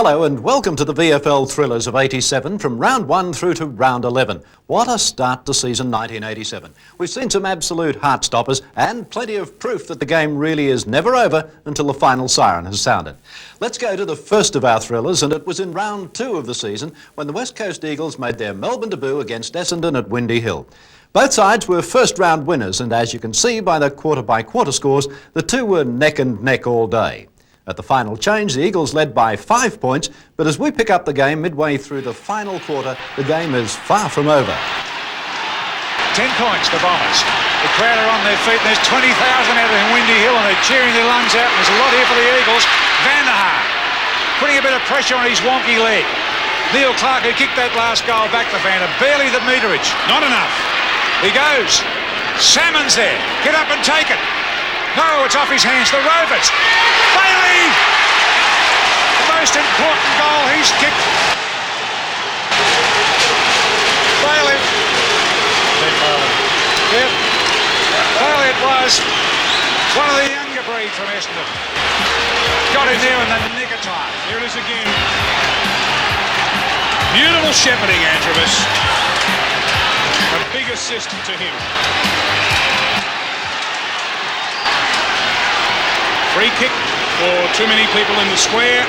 Hello and welcome to the VFL Thrillers of 87 from round 1 through to round 11. What a start to season 1987. We've seen some absolute heart-stoppers and plenty of proof that the game really is never over until the final siren has sounded. Let's go to the first of our thrillers, and it was in round 2 of the season when the West Coast Eagles made their Melbourne debut against Essendon at Windy Hill. Both sides were first round winners, and as you can see by the quarter-by-quarter scores, the two were neck and neck all day. At the final change, the Eagles led by 5 points, but as we pick up the game midway through the final quarter, the game is far from over. 10 points, the Bombers. The crowd are on their feet, and there's 20,000 out in Windy Hill, and they're cheering their lungs out, and there's a lot here for the Eagles. Van der Haar putting a bit of pressure on his wonky leg. Neil Clark, who kicked that last goal back to Van der, barely the meterage. Not enough. He goes. Salmon's there. Get up and take it. No, it's off his hands. The Rovers. Bailey! The most important goal he's kicked. Bailey. Yep. Bailey it was. One of the younger breed from Essendon. Got in there in the nick of time. Here it is again. Beautiful shepherding, Andrews. A big assist to him. Free kick for too many people in the square.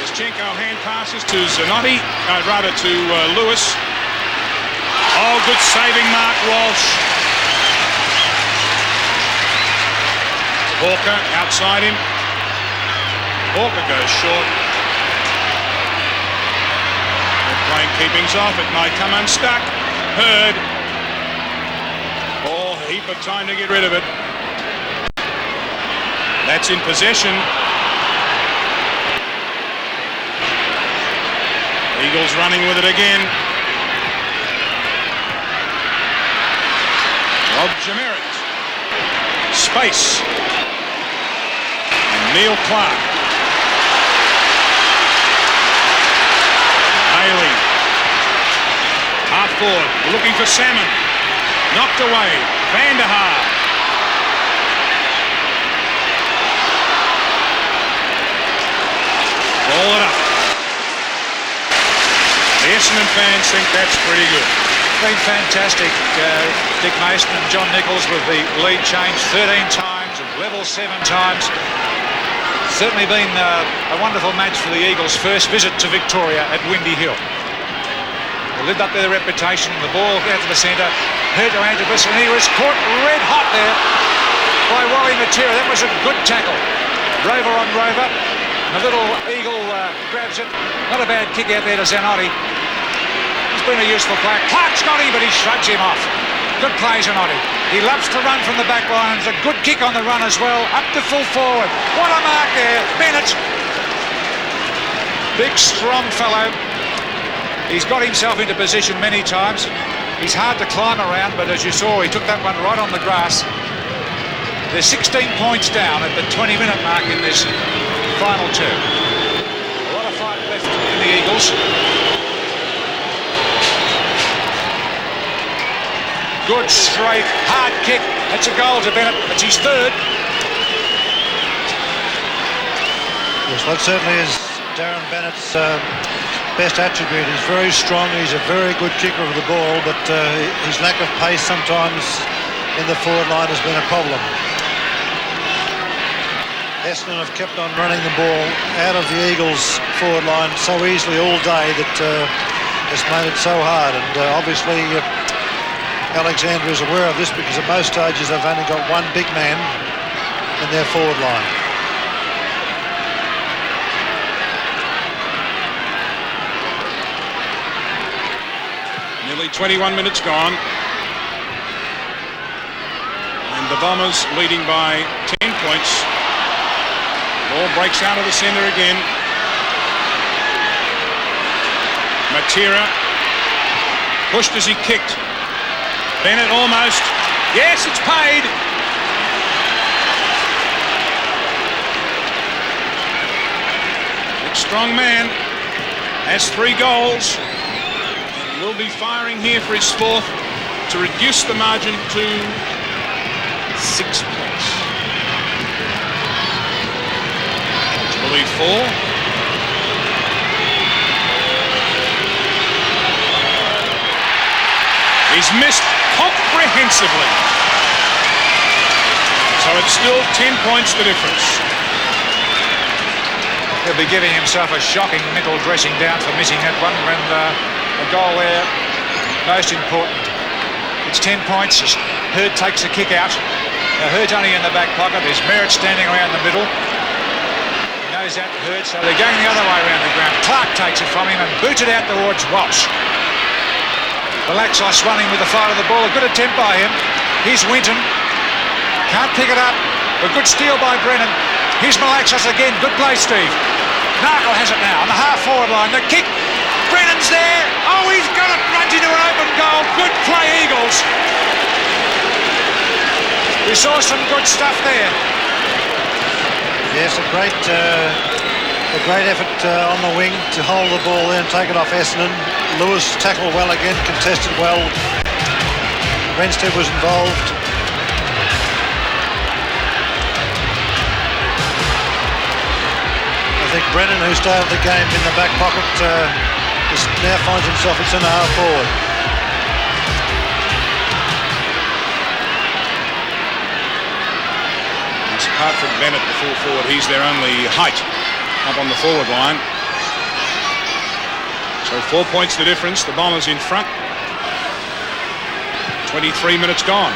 Mischenko hand passes to Zanotti, to Lewis. Oh, good saving, Mark Walsh. Hawker outside him. Hawker goes short. They're playing keepings off. It might come unstuck. Hurd. Oh, a heap of time to get rid of it. That's in possession. Eagles running with it again. Rob Jameret. Space. And Neil Clark. Bailey. Half forward. Looking for Salmon. Knocked away. Van der Haar. Roll it up. The Essendon fans think that's pretty good. Been fantastic. Dick Mason and John Nichols with the lead change 13 times and level 7 times. Certainly been a wonderful match for the Eagles' first visit to Victoria at Windy Hill. They lived up their reputation. The ball out to the centre. Hurt to Antrobus, and he was caught red hot there by Wally Matera. That was a good tackle. Rover on Rover. A little Eagle grabs it. Not a bad kick out there to Zanotti. He's been a useful player. Clark's got him, but he shrugs him off. Good play, Zanotti. He loves to run from the back line. It's a good kick on the run as well. Up to full forward. What a mark there. Bennett. Big, strong fellow. He's got himself into position many times. He's hard to climb around, but as you saw, he took that one right on the grass. They're 16 points down at the 20-minute mark in this final two. A lot of fight left in the Eagles. Good straight, hard kick. That's a goal to Bennett. That's his third. Yes, that certainly is Darren Bennett's best attribute. He's very strong. He's a very good kicker of the ball, but his lack of pace sometimes in the forward line has been a problem. Essendon have kept on running the ball out of the Eagles' forward line so easily all day that it's made it so hard. And obviously Alexander is aware of this because at most stages they've only got one big man in their forward line. Nearly 21 minutes gone. And the Bombers leading by 10 points. Ball breaks out of the centre again. Matera pushed as he kicked. Bennett almost. Yes, it's paid. Big strong man has 3 goals. And will be firing here for his 4th to reduce the margin to 6 points. 4. missed comprehensively. So it's still 10 points the difference. He'll be giving himself a shocking mental dressing down for missing that one when a goal there, most important. It's 10 points as Hurd takes the kick out. Now Hurd's only in the back pocket. There's Merritt standing around the middle. He knows that Hurd, so they're going the other way around the ground. Clark takes it from him and boots it out towards Walsh. Malaxos running with the fire of the ball. A good attempt by him. Here's Winton. Can't pick it up. A good steal by Brennan. Here's Malaxos again. Good play, Steve. Narkle has it now on the half-forward line. The kick. Brennan's there. Oh, he's got it. Runs into an open goal. Good play, Eagles. We saw some good stuff there. Yes, a great effort on the wing to hold the ball there and take it off Essendon. Lewis tackled well again, contested well. Renstead was involved. I think Brennan, who started the game in the back pocket, now finds himself at centre half forward. Apart from Bennett, the full forward, he's their only height up on the forward line. So 4 points the difference. The Bombers in front. 23 minutes gone.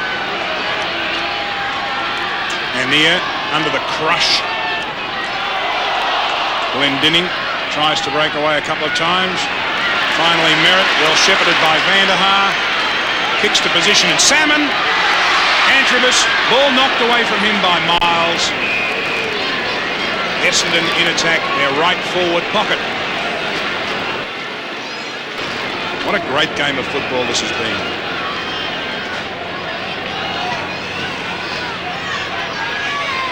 Anea under the crush. Glendinning tries to break away a couple of times. Finally Merritt, well shepherded by Vanderhaar. Kicks to position and Salmon. Antrobus, ball knocked away from him by Miles. Essendon in attack, their right forward pocket. What a great game of football this has been.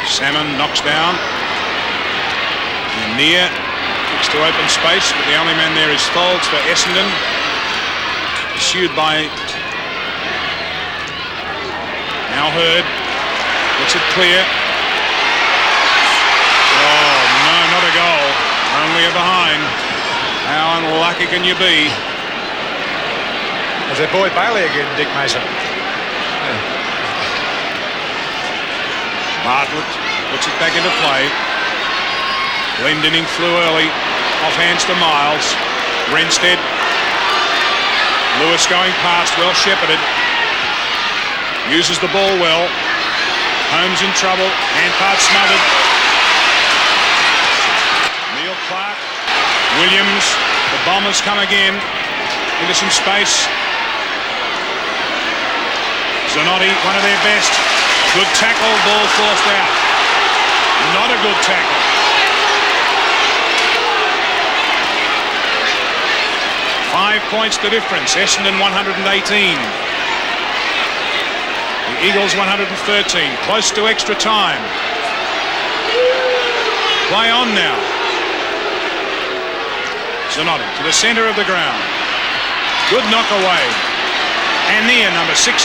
Salmon knocks down. Near kicks to open space, but the only man there is Folds for Essendon. Pursued by now Hurd. Gets it clear. Oh, no, not a goal. Only a behind. How unlucky can you be? There's their boy Bailey again, Dick Mason. Bartlett puts it back into play. Glendinning flew early. Off hands to Miles. Renstead. Lewis going past, well shepherded. Uses the ball well. Holmes in trouble. Hand part smothered. Neil Clark. Williams. The Bombers come again. Into some space. Zanotti, one of their best. Good tackle. Ball forced out. Not a good tackle. Five points the difference. Essendon 118. The Eagles 113, close to extra time. Play on now. Zanotti to the centre of the ground. Good knock away. Anea, number 16.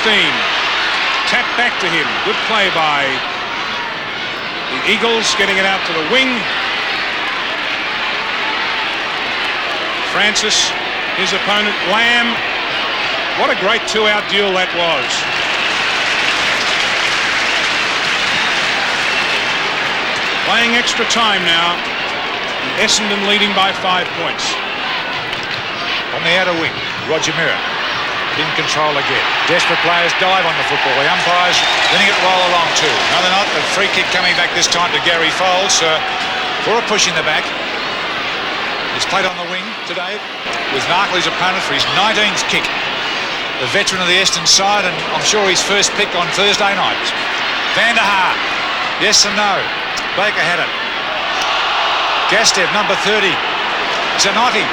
Tap back to him. Good play by the Eagles, getting it out to the wing. Francis, his opponent, Lamb. What a great two-out duel that was. Playing extra time now. Essendon leading by 5 points. On the outer wing, Roger Mirror in control again. Desperate players dive on the football. The umpires letting it roll along too. No, they're not. A free kick coming back this time to Gary Foles for a push in the back. He's played on the wing today with Narkle, his opponent, for his 19th kick. The veteran of the Essendon side, and I'm sure his first pick on Thursday night. Vanderhaar, yes and no. Baker had it. Gastev, number 30. Zanotti,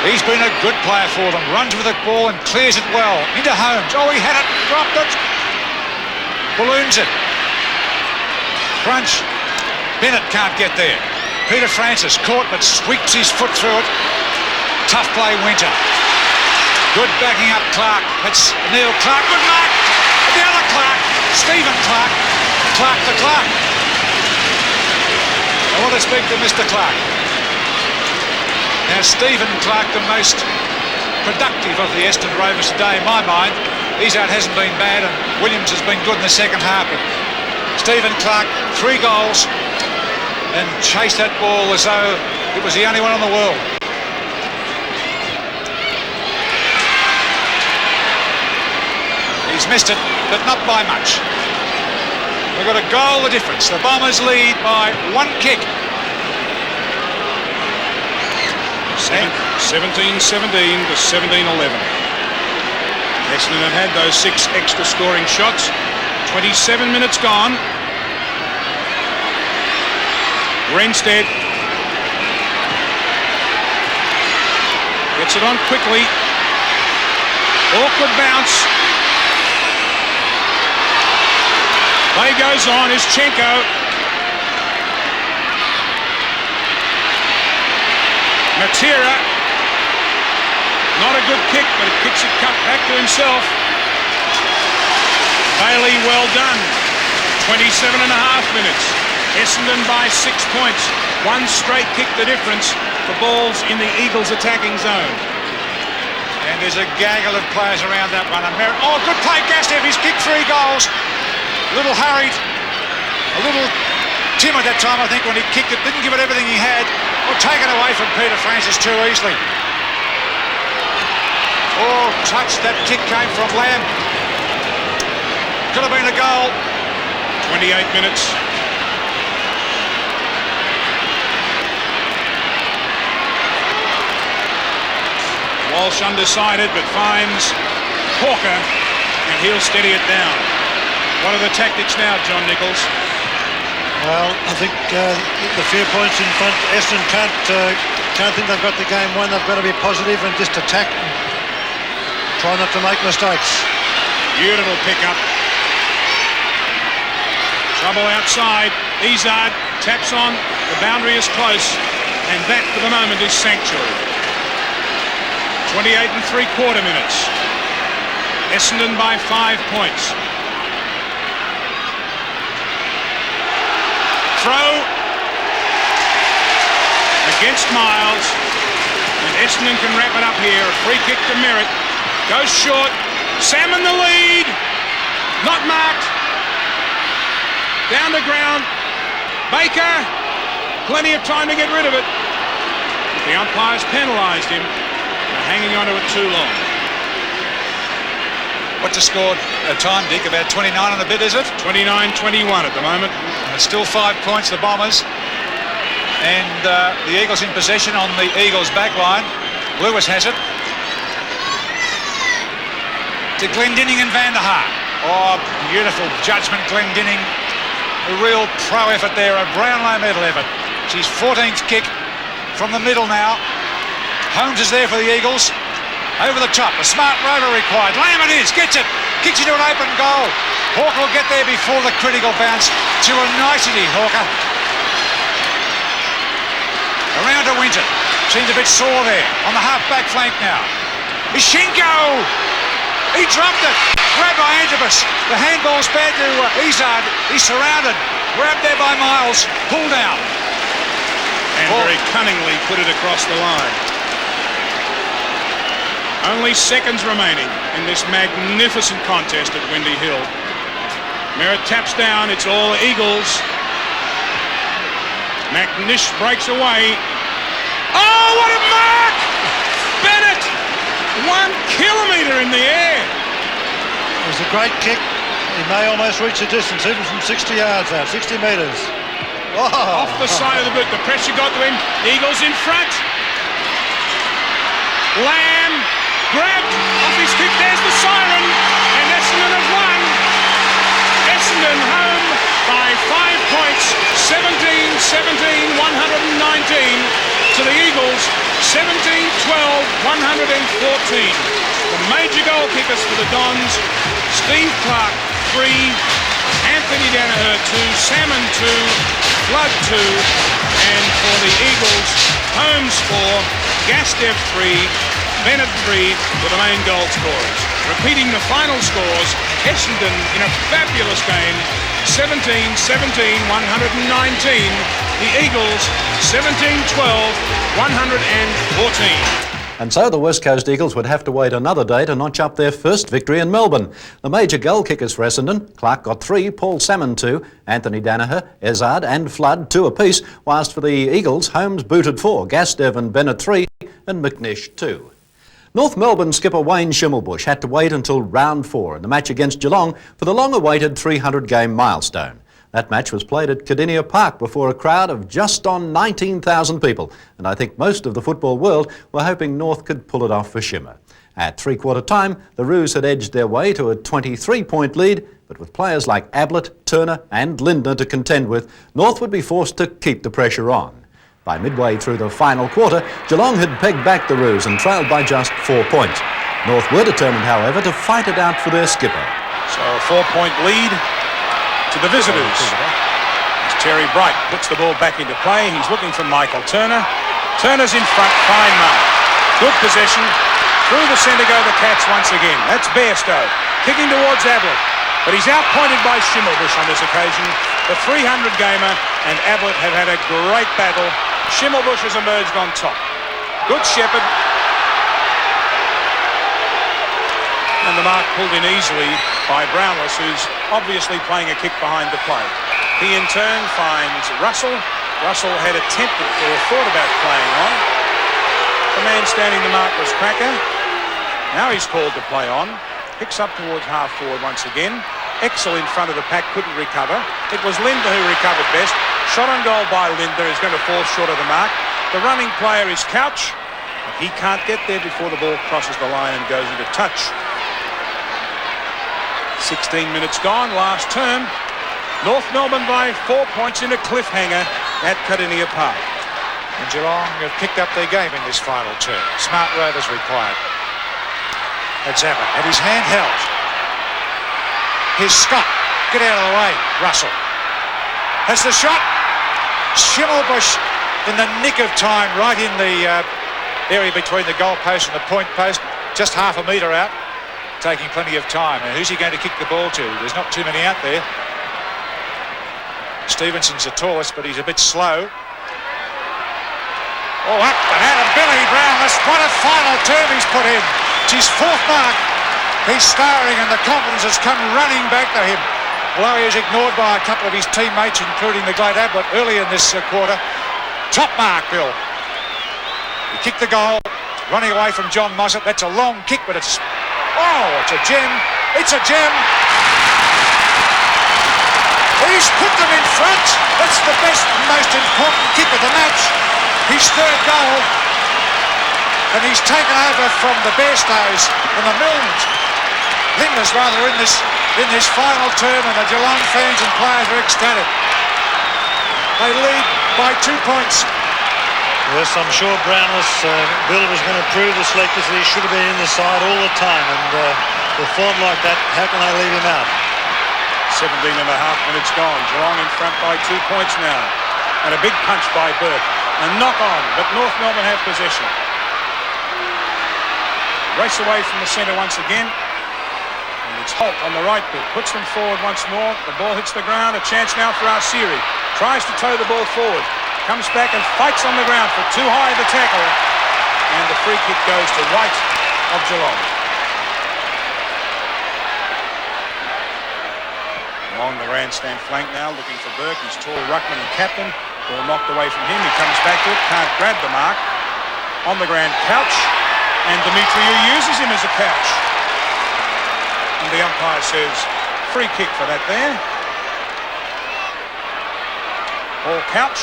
he's been a good player for them. Runs with the ball and clears it well. Into Holmes. Oh, he had it. Dropped it. Balloons it. Crunch. Bennett can't get there. Peter Francis caught but sweeps his foot through it. Tough play, Winter. Good backing up Clark. That's Neil Clark. Good mark. The other Clark. Stephen Clark. Clark to Clark. I want to speak to Mr. Clark. Now, Stephen Clark, the most productive of the Essendon Rovers today, in my mind, Izzard hasn't been bad, and Williams has been good in the second half. But Stephen Clark, 3 goals, and chased that ball as though it was the only one in the world. He's missed it, but not by much. We've got a goal the difference. The Bombers lead by 1 kick. 17-17 to 17-11. Essendon have had those 6 extra scoring shots. 27 minutes gone. Renstead gets it on quickly. Awkward bounce. Play goes on. Is Chenko. Matera. Not a good kick, but it kicks it cut back to himself. Bailey, well done. 27.5 minutes. Essendon by 6 points. 1 straight kick the difference for balls in the Eagles' attacking zone. And there's a gaggle of players around that one. Oh, good play, Gastev. He's kicked 3 goals. A little hurried, a little timid that time, I think, when he kicked it. Didn't give it everything he had. Or taken away from Peter Francis too easily. Oh, touch. That kick came from Lamb. Could have been a goal. 28 minutes. Walsh undecided, but finds Hawker, and he'll steady it down. What are the tactics now, John Nichols? Well, I think the few points in front, Essendon can't think they've got the game won. They've got to be positive and just attack and try not to make mistakes. Beautiful pickup. Trouble outside. Izzard taps on. The boundary is close, and that for the moment is sanctuary. 28 3/4 minutes. Essendon by 5 points. Throw against Miles, and Essendon can wrap it up here. A free kick to Merritt. Goes short. Salmon the lead. Not marked. Down the ground. Baker. Plenty of time to get rid of it. The umpires penalised him for hanging on to it too long. What's the score time, Dick? About 29 and a bit, is it? 29-21 at the moment. And it's still 5 points, the Bombers. And the Eagles in possession on the Eagles' back line. Lewis has it. To Glendinning and Van der Haar. Oh, beautiful judgment, Glendinning. A real pro effort there, a Brownlow medal effort. It's his 14th kick from the middle now. Holmes is there for the Eagles. Over the top, a smart rover required. Lamb it is, gets it, kicks into an open goal. Hawker will get there before the critical bounce to a nicety, Hawker. Around to Winton. Seems a bit sore there on the half-back flank now. Ishinko! He dropped it. Grabbed by Antipas. The handball's bad to Izzard. He's surrounded. Grabbed there by Miles. Pulled down. And very cunningly put it across the line. Only seconds remaining in this magnificent contest at Windy Hill. Merritt taps down. It's all Eagles. McNish breaks away. Oh, what a mark! Bennett! 1 kilometre in the air. It was a great kick. He may almost reach the distance, even from 60 yards out, 60 metres. Oh. Off the side of the boot. The pressure got to him. Eagles in front. Lamb grabbed off his kick. There's the siren. And Essendon have won. Essendon home by 5 points. 17-17, 119 to the Eagles. 17-12, 114. The major goal kickers for the Dons. Steve Clark, 3. Anthony Danaher, 2. Salmon, 2. Flood, 2. And for the Eagles, Holmes, 4. Gastev, 3. Bennett, 3 were the main goal scorers. Repeating the final scores, Essendon in a fabulous game, 17-17, 119. The Eagles, 17-12, 114. And so the West Coast Eagles would have to wait another day to notch up their first victory in Melbourne. The major goal kickers for Essendon, Clark got 3, Paul Salmon 2, Anthony Danaher, Ezard and Flood 2 apiece, whilst for the Eagles, Holmes booted 4, Gastev and Bennett 3 and McNish 2. North Melbourne skipper Wayne Schimmelbusch had to wait until round 4 in the match against Geelong for the long-awaited 300-game milestone. That match was played at Cardinia Park before a crowd of just on 19,000 people, and I think most of the football world were hoping North could pull it off for Shimmer. At three-quarter time, the Roos had edged their way to a 23-point lead, but with players like Ablett, Turner and Lindner to contend with, North would be forced to keep the pressure on. By midway through the final quarter, Geelong had pegged back the Roos and trailed by just 4 points. North were determined, however, to fight it out for their skipper. So a 4-point lead to the visitors. As Terry Bright puts the ball back into play, he's looking for Michael Turner. Turner's in front, fine mark. Good possession. Through the centre go the Cats once again. That's Bairstow, kicking towards Ablett. But he's outpointed by Schimmelbusch on this occasion. The 300-gamer and Ablett have had a great battle. Schimmelbusch has emerged on top. Good Shepherd. And the mark pulled in easily by Brownless, who's obviously playing a kick behind the play. He in turn finds Russell. Russell had attempted or thought about playing on. The man standing the mark was Cracker. Now he's called to play on. Picks up towards half forward once again. Exel in front of the pack couldn't recover. It was Lindner who recovered best. Shot on goal by Lindner is going to fall short of the mark. The running player is Couch. But he can't get there before the ball crosses the line and goes into touch. 16 minutes gone, last term. North Melbourne by 4 points in a cliffhanger at Cardinia Park. And Geelong have picked up their game in this final term. Smart rovers required. That's Abbott, and his hand held. Here's Scott. Get out of the way. Russell. That's the shot. Schimmelbusch in the nick of time, right in the area between the goal post and the point post, just half a metre out. Taking plenty of time. Now, who's he going to kick the ball to? There's not too many out there. Stevenson's the tallest, but he's a bit slow. Oh, up and out of Billy Brownless. What a final term he's put in. It's his 4th mark. He's starring and the confidence has come running back to him. Although he was ignored by a couple of his teammates, including the great Ablett, early in this quarter. Top mark, Bill. He kicked the goal, running away from John Mossop. That's a long kick, but it's... Oh, it's a gem. It's a gem. He's put them in front. That's the best and most important kick of the match. His 3rd goal. And he's taken over from the Bairstows and the Milnes. Lindner's rather in this final term, and the Geelong fans and players are ecstatic. They lead by 2 points. Yes, I'm sure Brownless, Bill was going to prove the selectors that he should have been in the side all the time, and with form like that, how can they leave him out? 17 and a half minutes gone. Geelong in front by 2 points now. And a big punch by Burke. A knock on, but North Melbourne have possession. Race away from the centre once again. And it's Holt on the right bit. Puts them forward once more. The ball hits the ground. A chance now for Arsieri. Tries to tow the ball forward. Comes back and fights on the ground for too high the tackle. And the free kick goes to White of Geelong. Along the grandstand flank now, looking for Burke. He's tall ruckman and captain. Ball knocked away from him. He comes back to it. Can't grab the mark. On the ground, Couch. And Demetriou uses him as a couch. And the umpire says, free kick for that there. Paul Couch.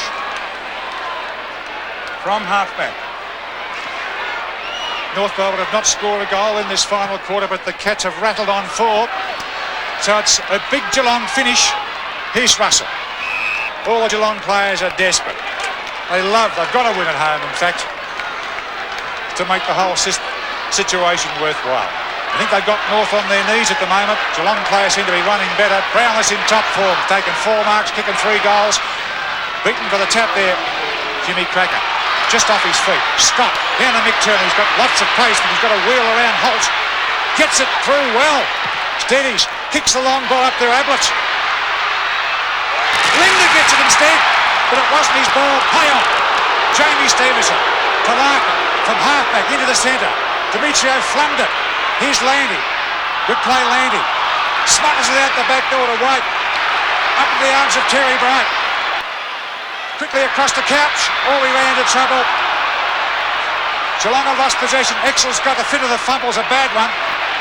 From halfback. North Melbourne have not scored a goal in this final quarter, but the Cats have rattled on 4. So it's a big Geelong finish. Here's Russell. All the Geelong players are desperate. They've got to win at home, in fact, to make the whole situation worthwhile. I think they've got North on their knees at the moment. Geelong players seem to be running better. Brownless in top form, taking 4 marks, kicking 3 goals. Beaten for the tap there, Jimmy Cracker. Just off his feet. Scott, down to Mick Turner. He's got lots of pace, but he's got a wheel around Holt. Gets it through well. Steadies. Kicks the long ball up there, Ablett. Lindner gets it instead, but it wasn't his ball. Play on. Jamie Stevenson to Larkin. from halfback into the centre. Demetrio flummed it. Here's Landy. Good play, Landy. Smuggles it out the back door to White. Up in the arms of Terry Bright. Quickly across the couch. Oh, he ran into trouble. Geelong have lost possession. Exel's got the fit of the fumble's a bad one.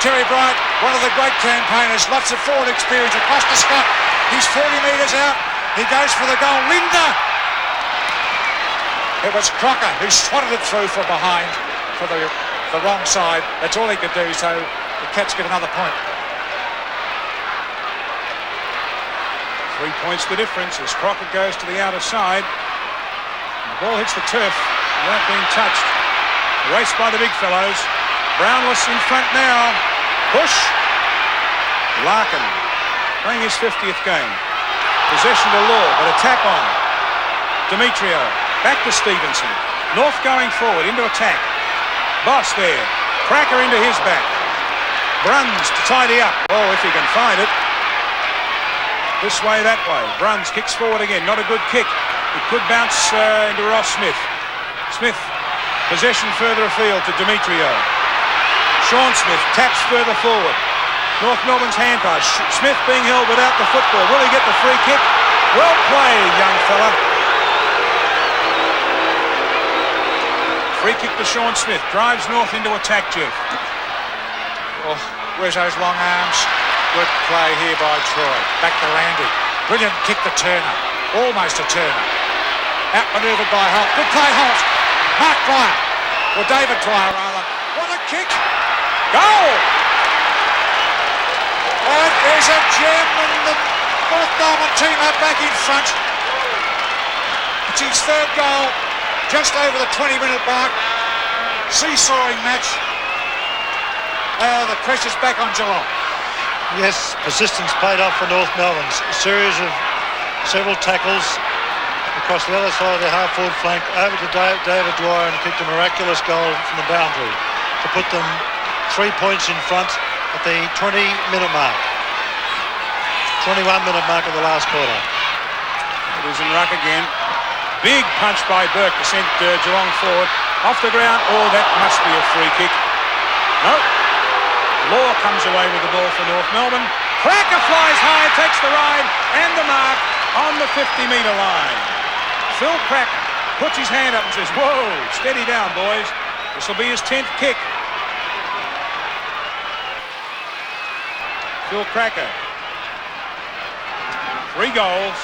Terry Bright, one of the great campaigners, lots of forward experience across to Scott. He's 40 metres out. He goes for the goal. Linder. It was Crocker who swatted it through from behind for the wrong side. That's all he could do, so the Cats get another point. 3 points the difference as Crocker goes to the outer side. The ball hits the turf without being touched. Raced by the big fellows. Brownless in front now. Push. Larkin playing his 50th game. Possession to Law, but attack on. Demetrio back to Stevenson. North going forward into attack. Boss there. Cracker into his back. Bruns to tidy up. Oh, if he can find it. This way, that way. Bruns kicks forward again. Not a good kick. It could bounce into Ross Smith. Smith. Possession further afield to Demetrio. Sean Smith taps further forward. North Melbourne's hand pass. Smith being held without the football. Will he get the free kick? Well played, young fella. Free kick to Sean Smith. Drives North into attack, Jeff. Oh, where's those long arms? Good play here by Troy. Back to Landy. Brilliant kick to Turner. Almost a Turner. Outmanoeuvred by Holt. Good play, Holt. Mark Dwyer. Or David Dwyer, rather. What a kick. Goal! And there's a gem, and the North Melbourne team are back in front. It's his third goal, just over the 20-minute mark. Seesawing match. The pressure's back on Geelong. Yes, persistence paid off for North Melbourne. A series of several tackles across the other side of their half-forward flank, over to David Dwyer, and kicked a miraculous goal from the boundary to put them 3 points in front at the 20-minute mark. 21-minute mark of the last quarter. It is in ruck again. Big punch by Burke to send Geelong forward. Off the ground. Oh, that must be a free kick. No. Law comes away with the ball for North Melbourne. Cracker flies high, takes the ride and the mark on the 50-metre line. Phil Cracker puts his hand up and says, whoa, steady down, boys. This will be his 10th kick. Phil Cracker. 3 goals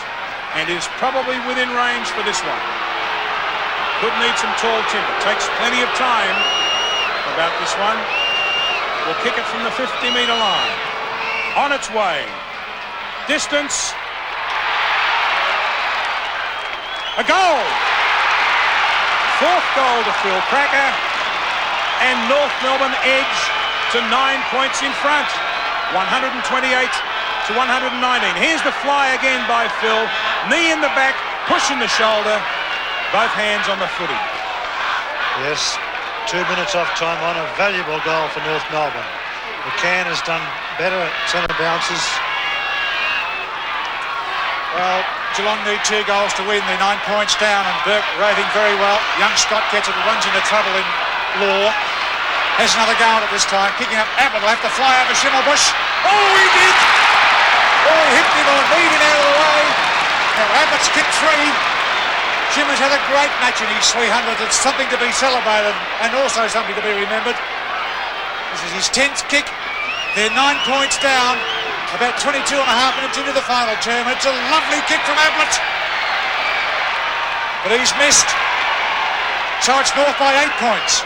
and is probably within range for this one. Could need some tall timber. Takes plenty of time about this one. Will kick it from the 50-metre line. On its way. Distance. A goal. 4th goal to Phil Cracker. And North Melbourne edge to 9 points in front. 128 to 119. Here's the fly again by Phil. Knee in the back, push in the shoulder. Both hands on the footy. Yes, 2 minutes off time on, a valuable goal for North Melbourne. McCann has done better at centre bounces. Well, Geelong need 2 goals to win. They're 9 points down, and Burke rating very well. Young Scott gets it, runs into trouble in Law. Has another go at it this time. Kicking up Abbott will have to fly over Schimmelbusch. Oh, he did! Oh, he hit him or leading out of the way. Now Abbott's kicked 3. Schimmer's had a great match in his 300. It's something to be celebrated and also something to be remembered. This is his 10th kick. They're 9 points down. About 22 and a half minutes into the final term. It's a lovely kick from Ablett. But he's missed. So it's North by 8 points.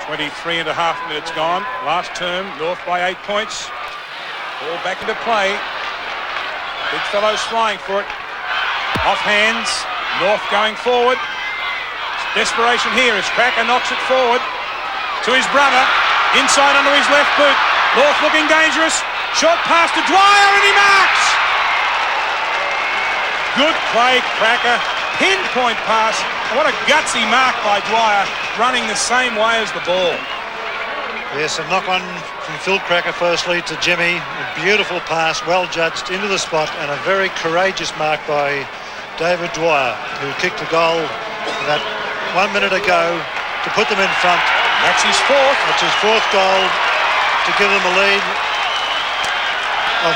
.23 and a half minutes gone. Last term, North by 8 points. Ball back into play. Big fellows flying for it. Off hands. North going forward. Desperation here as Cracker knocks it forward to his brother. Inside under his left boot. North looking dangerous. Short pass to Dwyer and he marks. Good play, Cracker. Pinpoint pass. What a gutsy mark by Dwyer, running the same way as the ball. Yes, a knock on from Phil Cracker firstly to Jimmy. A beautiful pass, well judged into the spot, and a very courageous mark by David Dwyer, who kicked a goal about 1 minute ago to put them in front. That's his fourth. That's his fourth goal to give them a lead of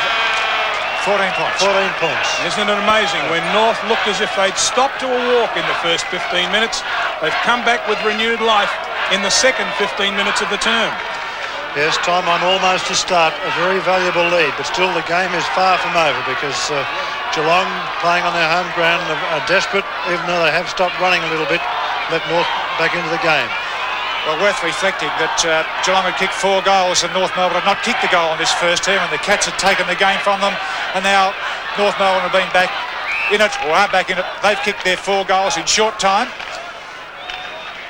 14 points. 14 points. Isn't it amazing? When North looked as if they'd stopped to a walk in the first 15 minutes, they've come back with renewed life in the second 15 minutes of the term. Yes, time on almost to start. A very valuable lead, but still the game is far from over because Geelong, playing on their home ground, are desperate, even though they have stopped running a little bit, let North back into the game. Well, worth reflecting that Geelong had kicked 4 goals and North Melbourne had not kicked a goal in this first term, and the Cats had taken the game from them, and now North Melbourne have been back in it, or are back in it. They've kicked their 4 goals in short time.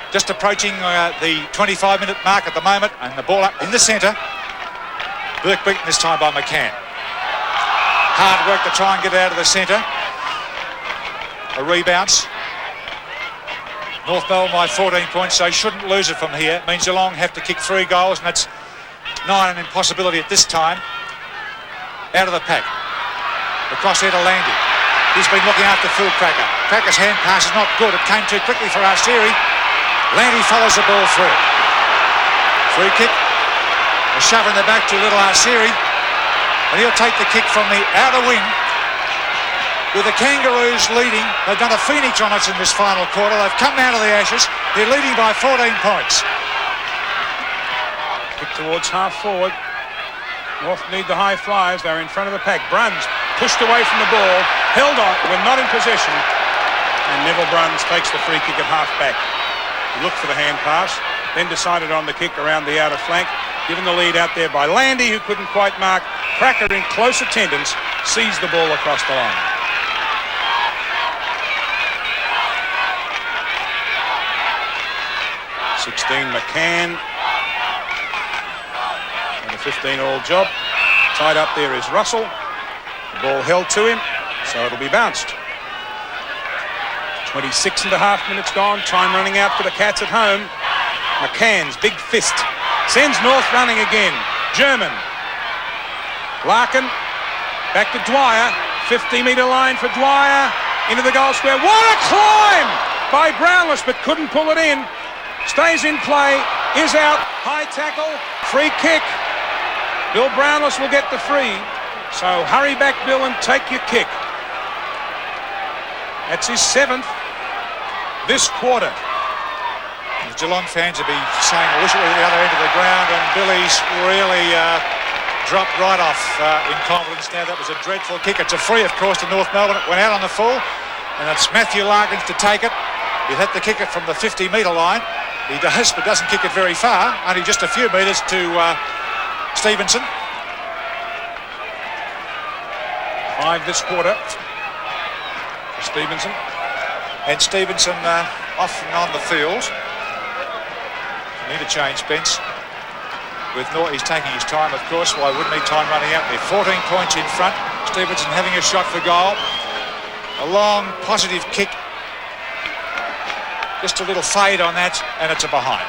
Just approaching the 25-minute mark at the moment, and the ball up in the centre. Burke beaten this time by McCann. Hard work to try and get it out of the centre. A rebounce. North Melbourne by 14 points, so shouldn't lose it from here. It means Geelong have to kick 3 goals, and that's 9 an impossibility at this time. Out of the pack. Across here to Landy. He's been looking after Phil Cracker. Cracker's hand pass is not good. It came too quickly for Arsieri. Landy follows the ball through. Free kick. A shove in the back to little Arsieri. And he'll take the kick from the outer wing. With the Kangaroos leading, they've done a phoenix on us in this final quarter. They've come out of the ashes. They're leading by 14 points. Kick towards half forward. North need the high flyers. They're in front of the pack. Bruns pushed away from the ball. Held on. We're not in possession. And Neville Bruns takes the free kick at half back. He looked for the hand pass, then decided on the kick around the outer flank, given the lead out there by Landy, who couldn't quite mark. Cracker in close attendance sees the ball across the line. (16) McCann. And a 15-all job. Tied up there is Russell. The ball held to him, so it'll be bounced. 26.5 minutes gone, time running out for the Cats at home. McCann's big fist sends North running again. German. Larkin back to Dwyer. 50-metre line for Dwyer. Into the goal square. What a climb by Brownless, but couldn't pull it in. Stays in play, is out. High tackle, free kick. Bill Brownless will get the free. So hurry back, Bill, and take your kick. That's his 7th this quarter. The Geelong fans will be saying, I wish it was the other end of the ground, and Billy's really dropped right off in confidence now. That was a dreadful kick. It's a free, of course, to North Melbourne. It went out on the full, and it's Matthew Larkins to take it. He'd have to kick it from the 50-metre line. He does, but doesn't kick it very far. Only just a few metres to Stevenson. 5 this quarter for Stevenson. And Stevenson off and on the field. Need a change, Spence. With North, he's taking his time, of course. Why wouldn't he? Time running out. They're 14 points in front. Stevenson having a shot for goal. A long, positive kick. Just a little fade on that, and it's a behind.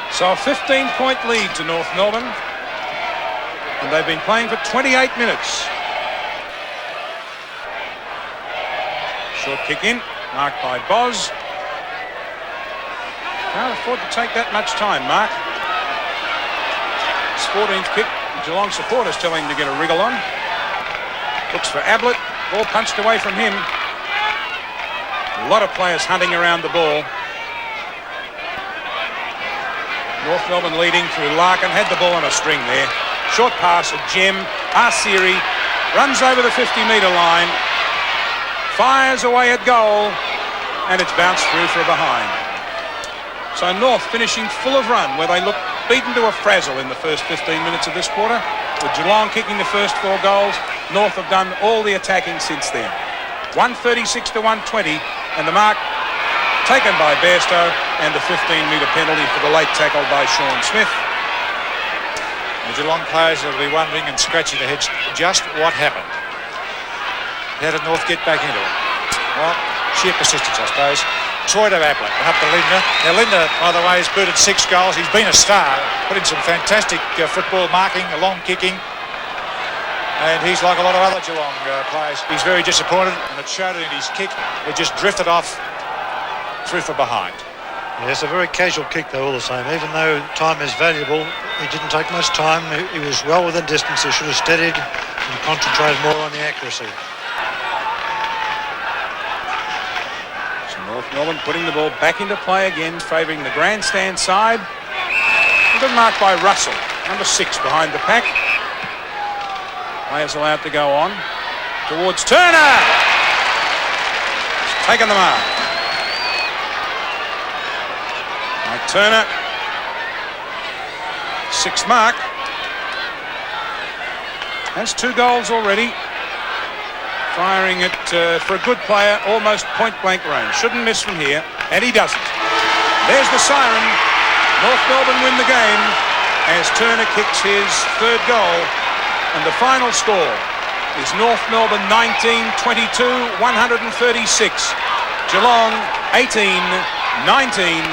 So a 15-point lead to North Melbourne. And they've been playing for 28 minutes. Short kick in, marked by Boz. Can't afford to take that much time, Mark. His 14th kick, the Geelong supporters tell him to get a wriggle on. Looks for Ablett, ball punched away from him. A lot of players hunting around the ball. North Melbourne leading through Larkin, had the ball on a string there. Short pass, a gem. Arsieri runs over the 50-metre line. Fires away at goal, and it's bounced through for a behind. So North finishing full of run, where they looked beaten to a frazzle in the first 15 minutes of this quarter. With Geelong kicking the first 4 goals, North have done all the attacking since then. 136 to 120, and the mark taken by Bairstow, and the 15-metre penalty for the late tackle by Sean Smith. The Geelong players will be wondering and scratching their heads just what happened. How did North get back into it? Well, sheer persistence, I suppose. Troy to Ablett and up to Lindner. Now Lindner, by the way, has booted 6 goals. He's been a star, put in some fantastic football marking, long kicking. And he's like a lot of other Geelong players. He's very disappointed, and it showed it in his kick. It just drifted off through for behind. Yeah, it's a very casual kick though, all the same. Even though time is valuable, he didn't take much time. He was well within distance. He should have steadied and concentrated more on the accuracy. So North Melbourne putting the ball back into play again, favouring the grandstand side. A good mark by Russell, number 6 behind the pack. Players allowed to go on towards Turner. He's taken the mark. Mike Turner, 6th mark. Has 2 goals already. Firing it for a good player, almost point-blank range. Shouldn't miss from here, and he doesn't. There's the siren. North Melbourne win the game as Turner kicks his 3rd goal. And the final score is North Melbourne 19, 22, 136. Geelong 18, 19,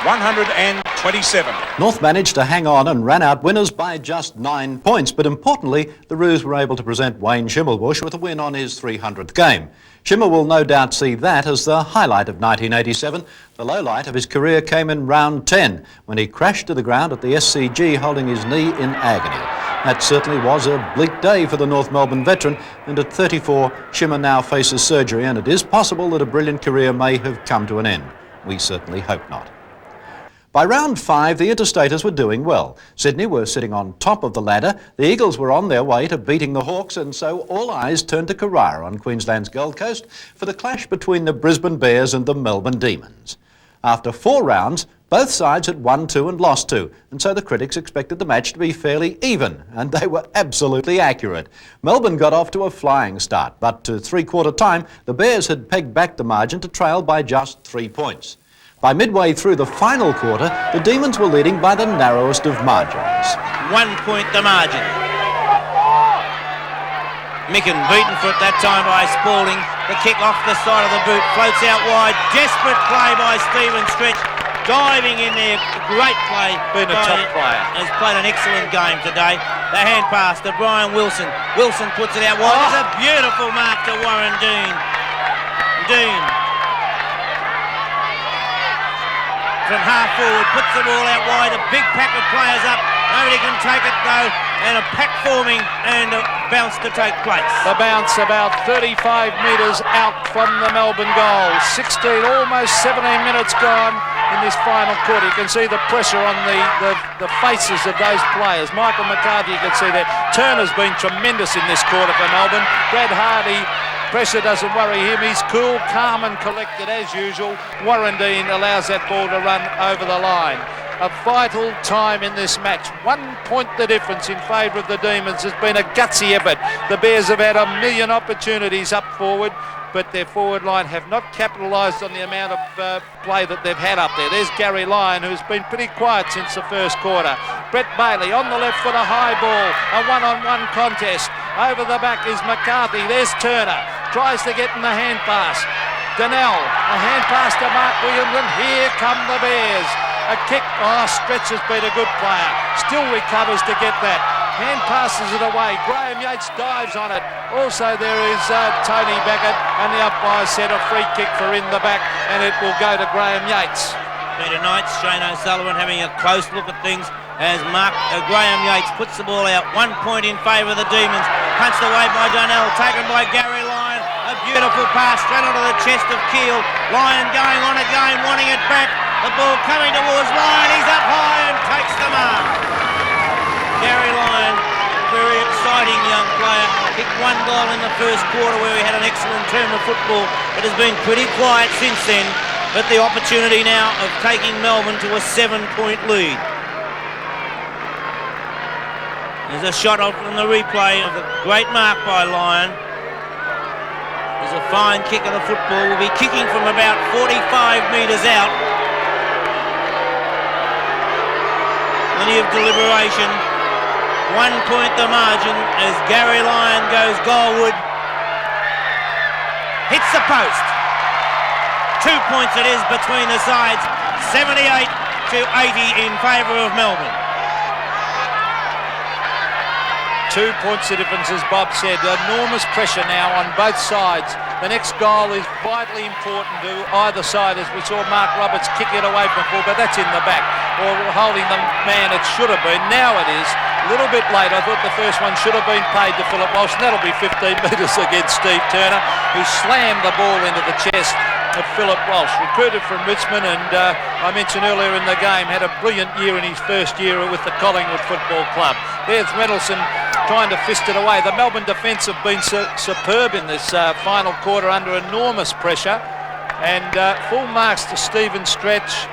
127. North managed to hang on and ran out winners by just 9 points, but importantly, the Roos were able to present Wayne Schimmelbusch with a win on his 300th game. Schimmer will no doubt see that as the highlight of 1987. The low light of his career came in round 10, when he crashed to the ground at the SCG holding his knee in agony. That certainly was a bleak day for the North Melbourne veteran, and at 34, Schimmer now faces surgery, and it is possible that a brilliant career may have come to an end. We certainly hope not. By round 5, the Interstaters were doing well. Sydney were sitting on top of the ladder, the Eagles were on their way to beating the Hawks, and so all eyes turned to Carrara on Queensland's Gold Coast for the clash between the Brisbane Bears and the Melbourne Demons. After 4 rounds, both sides had won 2 and lost 2, and so the critics expected the match to be fairly even, and they were absolutely accurate. Melbourne got off to a flying start, but to three-quarter time, the Bears had pegged back the margin to trail by just 3 points. By midway through the final quarter, the Demons were leading by the narrowest of margins. 1 point the margin. Micken beaten for it that time by Spalding. The kick off the side of the boot, floats out wide. Desperate play by Stephen Stretch. Diving in there, great play. Been a top player. Has played an excellent game today. The hand pass to Brian Wilson. Wilson puts it out wide. It's a beautiful mark to Warren Dean. Dean. From half forward, puts the ball out wide, a big pack of players up, nobody can take it though, and a pack forming and a bounce to take place. The bounce about 35 metres out from the Melbourne goal. 16, almost 17 minutes gone in this final quarter. You can see the pressure on the faces of those players. Michael McCarthy, you can see that. Turner's been tremendous in this quarter for Melbourne. Brad Hardy, pressure doesn't worry him. He's cool, calm and collected as usual. Warren Dean allows that ball to run over the line. A vital time in this match. 1 point the difference in favour of the Demons. Has been a gutsy effort. The Bears have had a million opportunities up forward, but their forward line have not capitalised on the amount of play that they've had up there. There's Gary Lyon, who's been pretty quiet since the first quarter. Brett Bailey on the left for the high ball. A one-on-one contest. Over the back is McCarthy. There's Turner. Tries to get in the hand pass. Donnell, a hand pass to Mark Williams, and here come the Bears. A kick. Stretch has been a good player. Still recovers to get that. Hand passes it away. Graham Yates dives on it. Also there is Tony Beckett, and the umpire said a free kick for in the back, and it will go to Graham Yates. Peter Knights, Shane O'Sullivan having a close look at things as Graham Yates puts the ball out. 1 point in favour of the Demons. Punched away by Donnell, taken by Gary Lyon. A beautiful pass straight onto the chest of Keel. Lyon going on again, wanting it back. The ball coming towards Lyon. He's up high and takes the mark. Gary Lyon, very exciting young player. Kicked 1 goal in the first quarter where he had an excellent term of football, but has been pretty quiet since then. But the opportunity now of taking Melbourne to a 7-point lead. There's a shot from the replay of a great mark by Lyon. There's a fine kick of the football. Will be kicking from about 45 metres out. Plenty of deliberation. 1 point the margin as Gary Lyon goes goalward. Hits the post. 2 points it is between the sides. 78 to 80 in favour of Melbourne. 2 points the difference, as Bob said. Enormous pressure now on both sides. The next goal is vitally important to either side, as we saw Mark Roberts kick it away from full, but that's in the back, or holding the man it should have been. Now it is. A little bit late. I thought the first one should have been paid to Philip Walsh, and that'll be 15 metres against Steve Turner, who slammed the ball into the chest of Philip Walsh, recruited from Richmond, and I mentioned earlier in the game, had a brilliant year in his first year with the Collingwood Football Club. There's Reynoldsson trying to fist it away. The Melbourne defence have been superb in this final quarter under enormous pressure, and full marks to Stephen Stretch.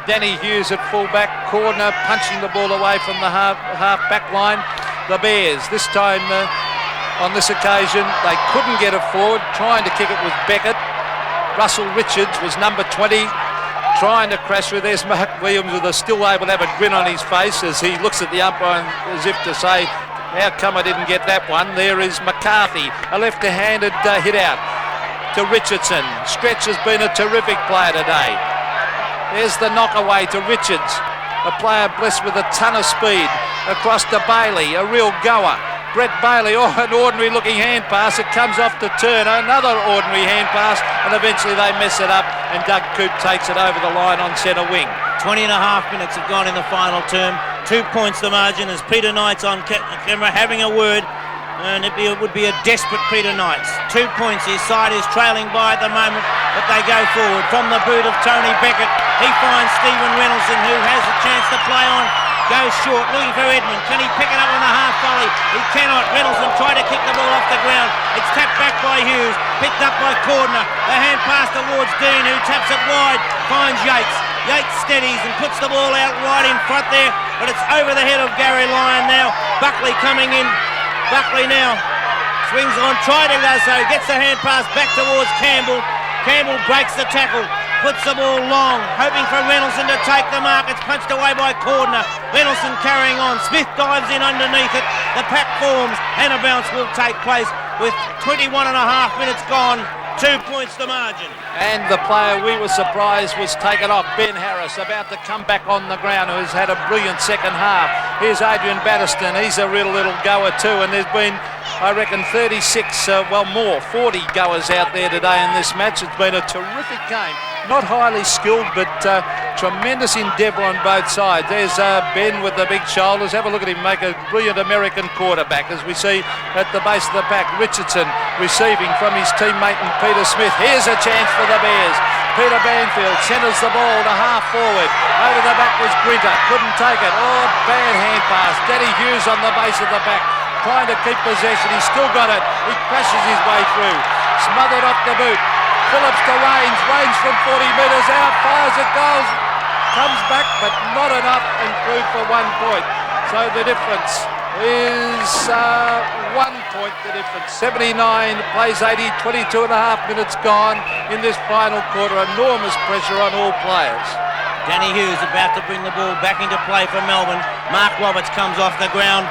Danny Hughes at full-back, Cordner punching the ball away from the half-back line. The Bears, this time on this occasion, they couldn't get it forward. Trying to kick it was Beckett. Russell Richards was number 20, trying to crash with. There's Mark Williams with still able to have a grin on his face as he looks at the umpire as if to say, how come I didn't get that one? There is McCarthy, a left-handed hit out to Richardson. Stretch has been a terrific player today. There's the knock away to Richards, a player blessed with a ton of speed. Across to Bailey, a real goer. Brett Bailey, an ordinary looking hand pass. It comes off to Turner, another ordinary hand pass, and eventually they mess it up, and Doug Coop takes it over the line on centre wing. 20 and a half minutes have gone in the final term. 2 points the margin as Peter Knight's on camera having a word, and it would be a desperate Peter Knights. 2 points, his side is trailing by at the moment, but they go forward. From the boot of Tony Beckett, he finds Stephen Reynoldsson, who has a chance to play on. Goes short, looking for Edmund. Can he pick it up on the half volley? He cannot. Reynoldsson tried to kick the ball off the ground. It's tapped back by Hughes, picked up by Cordner. The hand pass towards Dean, who taps it wide, finds Yates. Yates steadies and puts the ball out right in front there, but it's over the head of Gary Lyon now. Buckley coming in. Buckley now swings on, tried to go so, gets the hand pass back towards Campbell. Campbell breaks the tackle, puts the ball long, hoping for Reynoldsson to take the mark. It's punched away by Cordner. Reynoldsson carrying on. Smith dives in underneath it. The pack forms and a bounce will take place with 21 and a half minutes gone. 2 points the margin. And the player we were surprised was taken off, Ben Harris, about to come back on the ground, who's had a brilliant second half. Here's Adrian Batterston. He's a real little goer too, and there's been, I reckon, 40 goers out there today in this match. It's been a terrific game. Not highly skilled, but tremendous endeavour on both sides. There's Ben with the big shoulders. Have a look at him make a brilliant American quarterback, as we see at the base of the pack. Richardson receiving from his teammate and Peter Smith. Here's a chance for the Bears. Peter Banfield centres the ball to half forward. Over the back was Grinter. Couldn't take it. Oh, bad hand pass. Danny Hughes on the base of the back, trying to keep possession. He's still got it. He crashes his way through. Smothered off the boot. Phillips to Rains. Rains from 40 metres out. Fires it, goes. Comes back, but not enough, and through for 1 point. So the difference is 1 point, the difference. 79 plays 80, 22 and a half minutes gone in this final quarter. Enormous pressure on all players. Danny Hughes about to bring the ball back into play for Melbourne. Mark Roberts comes off the ground.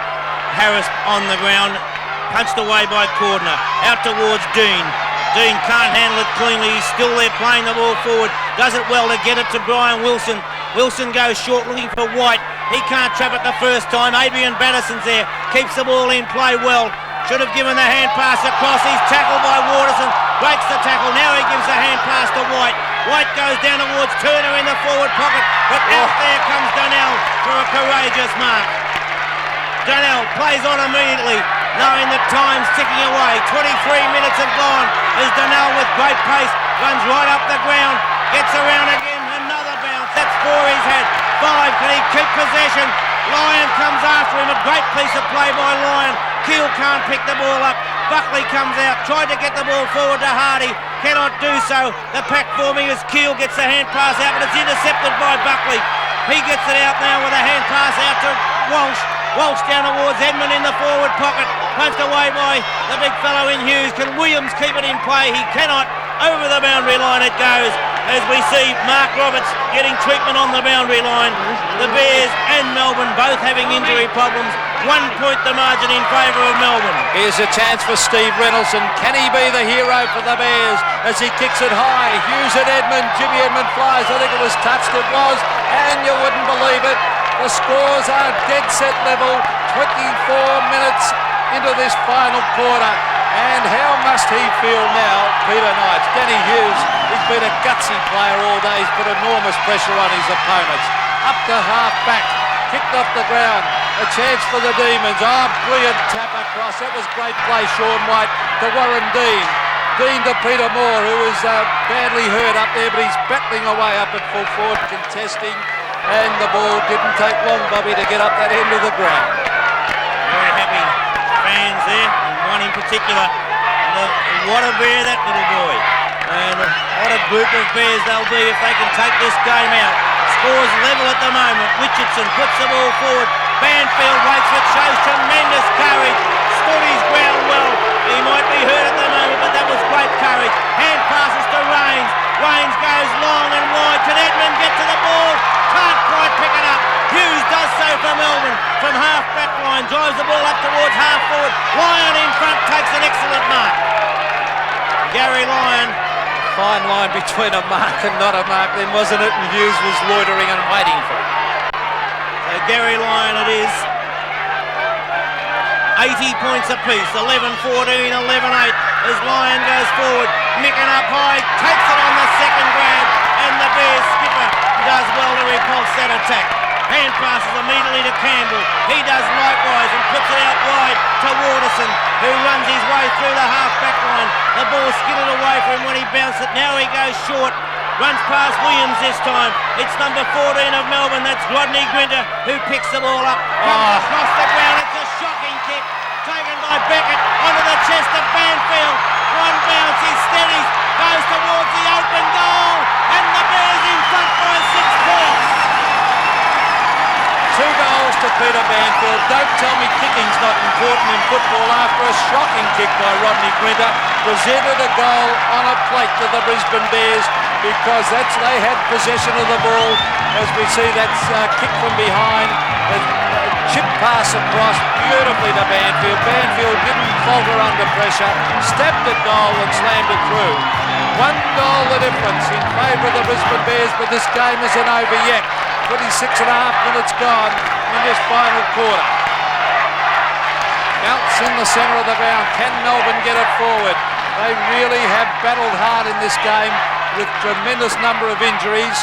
Harris on the ground, punched away by Cordner. Out towards Dean. Dean can't handle it cleanly. He's still there playing the ball forward. Does it well to get it to Brian Wilson. Wilson goes short looking for White. He can't trap it the first time. Adrian Batterson's there. Keeps the ball in play well. Should have given the hand pass across. He's tackled by Waterson. Breaks the tackle. Now he gives the hand pass to White. White goes down towards Turner in the forward pocket. But out there comes Donnell for a courageous mark. Donnell plays on immediately, knowing that time's ticking away. 23 minutes have gone as Donnell with great pace runs right up the ground, gets around again, another bounce. That's 4 he's had. 5, can he keep possession? Lyon comes after him, a great piece of play by Lyon. Keel can't pick the ball up. Buckley comes out, tried to get the ball forward to Hardy, cannot do so. The pack forming as Keel gets the hand pass out, but it's intercepted by Buckley. He gets it out now with a hand pass out to Walsh. Walsh down towards Edmund in the forward pocket. Punched away by the big fellow in Hughes. Can Williams keep it in play? He cannot. Over the boundary line it goes as we see Mark Roberts getting treatment on the boundary line. The Bears and Melbourne both having injury problems. 1 point the margin in favour of Melbourne. Here's a chance for Steve Reynoldsson. Can he be the hero for the Bears as he kicks it high? Hughes at Edmund. Jimmy Edmund flies. I think it was touched. It was. And you wouldn't believe it. The scores are dead set level. minutes into this final quarter. And how must he feel now, Peter Knights? Danny Hughes, he's been a gutsy player all day. He's put enormous pressure on his opponents. Up to half back, kicked off the ground. A chance for the Demons. Oh, brilliant tap across. That was great play, Sean White, to Warren Dean. Dean to Peter Moore, who was badly hurt up there, but he's battling away up at full forward, contesting. And the ball didn't take long, Bobby, to get up that end of the ground. Very happy fans there, and one in particular. What a bear, that little boy. And what a group of bears they'll be if they can take this game out. Scores level at the moment. Richardson puts the ball forward. Banfield waits for it, shows tremendous courage. Stood his ground well. He might be hurt at the moment, but that was great courage. Hand passes to Rains. Rains goes long and wide. Can Edmund get to the ball? Can't quite pick it up. Hughes does so for Melbourne from half back line. Drives the ball up towards half forward. Lyon in front takes an excellent mark. Gary Lyon. Fine line between a mark and not a mark then, wasn't it? And Hughes was loitering and waiting for it. So Gary Lyon it is. 80 points apiece. 11-14, 11-8 as Lyon goes forward. Micking up high. Takes it on the second grab. And the Bears skipper does well to repulse that attack. Hand passes immediately to Campbell. He does likewise and puts it out wide to Waterson, who runs his way through the half-back line. The ball skidded away from him when he bounced it. Now he goes short. Runs past Williams this time. It's number 14 of Melbourne. That's Rodney Grinter, who picks the ball up. Comes across the ground. It's a shocking kick. Taken by Beckett onto the chest of Banfield. One bounce. He steadies. Goes towards the open goal. And the Bears in front by 6 points. 2 goals to Peter Banfield. Don't tell me kicking's not important in football after a shocking kick by Rodney Grinter. Presented a goal on a plate to the Brisbane Bears because they had possession of the ball. As we see, that's kick from behind. A chip pass across beautifully to Banfield. Banfield didn't falter under pressure. Stabbed the goal and slammed it through. 1 goal the difference in favour of the Brisbane Bears, but this game isn't over yet. 26.5 minutes gone in this final quarter. Bounce in the centre of the ground. Can Melbourne get it forward? They really have battled hard in this game with tremendous number of injuries,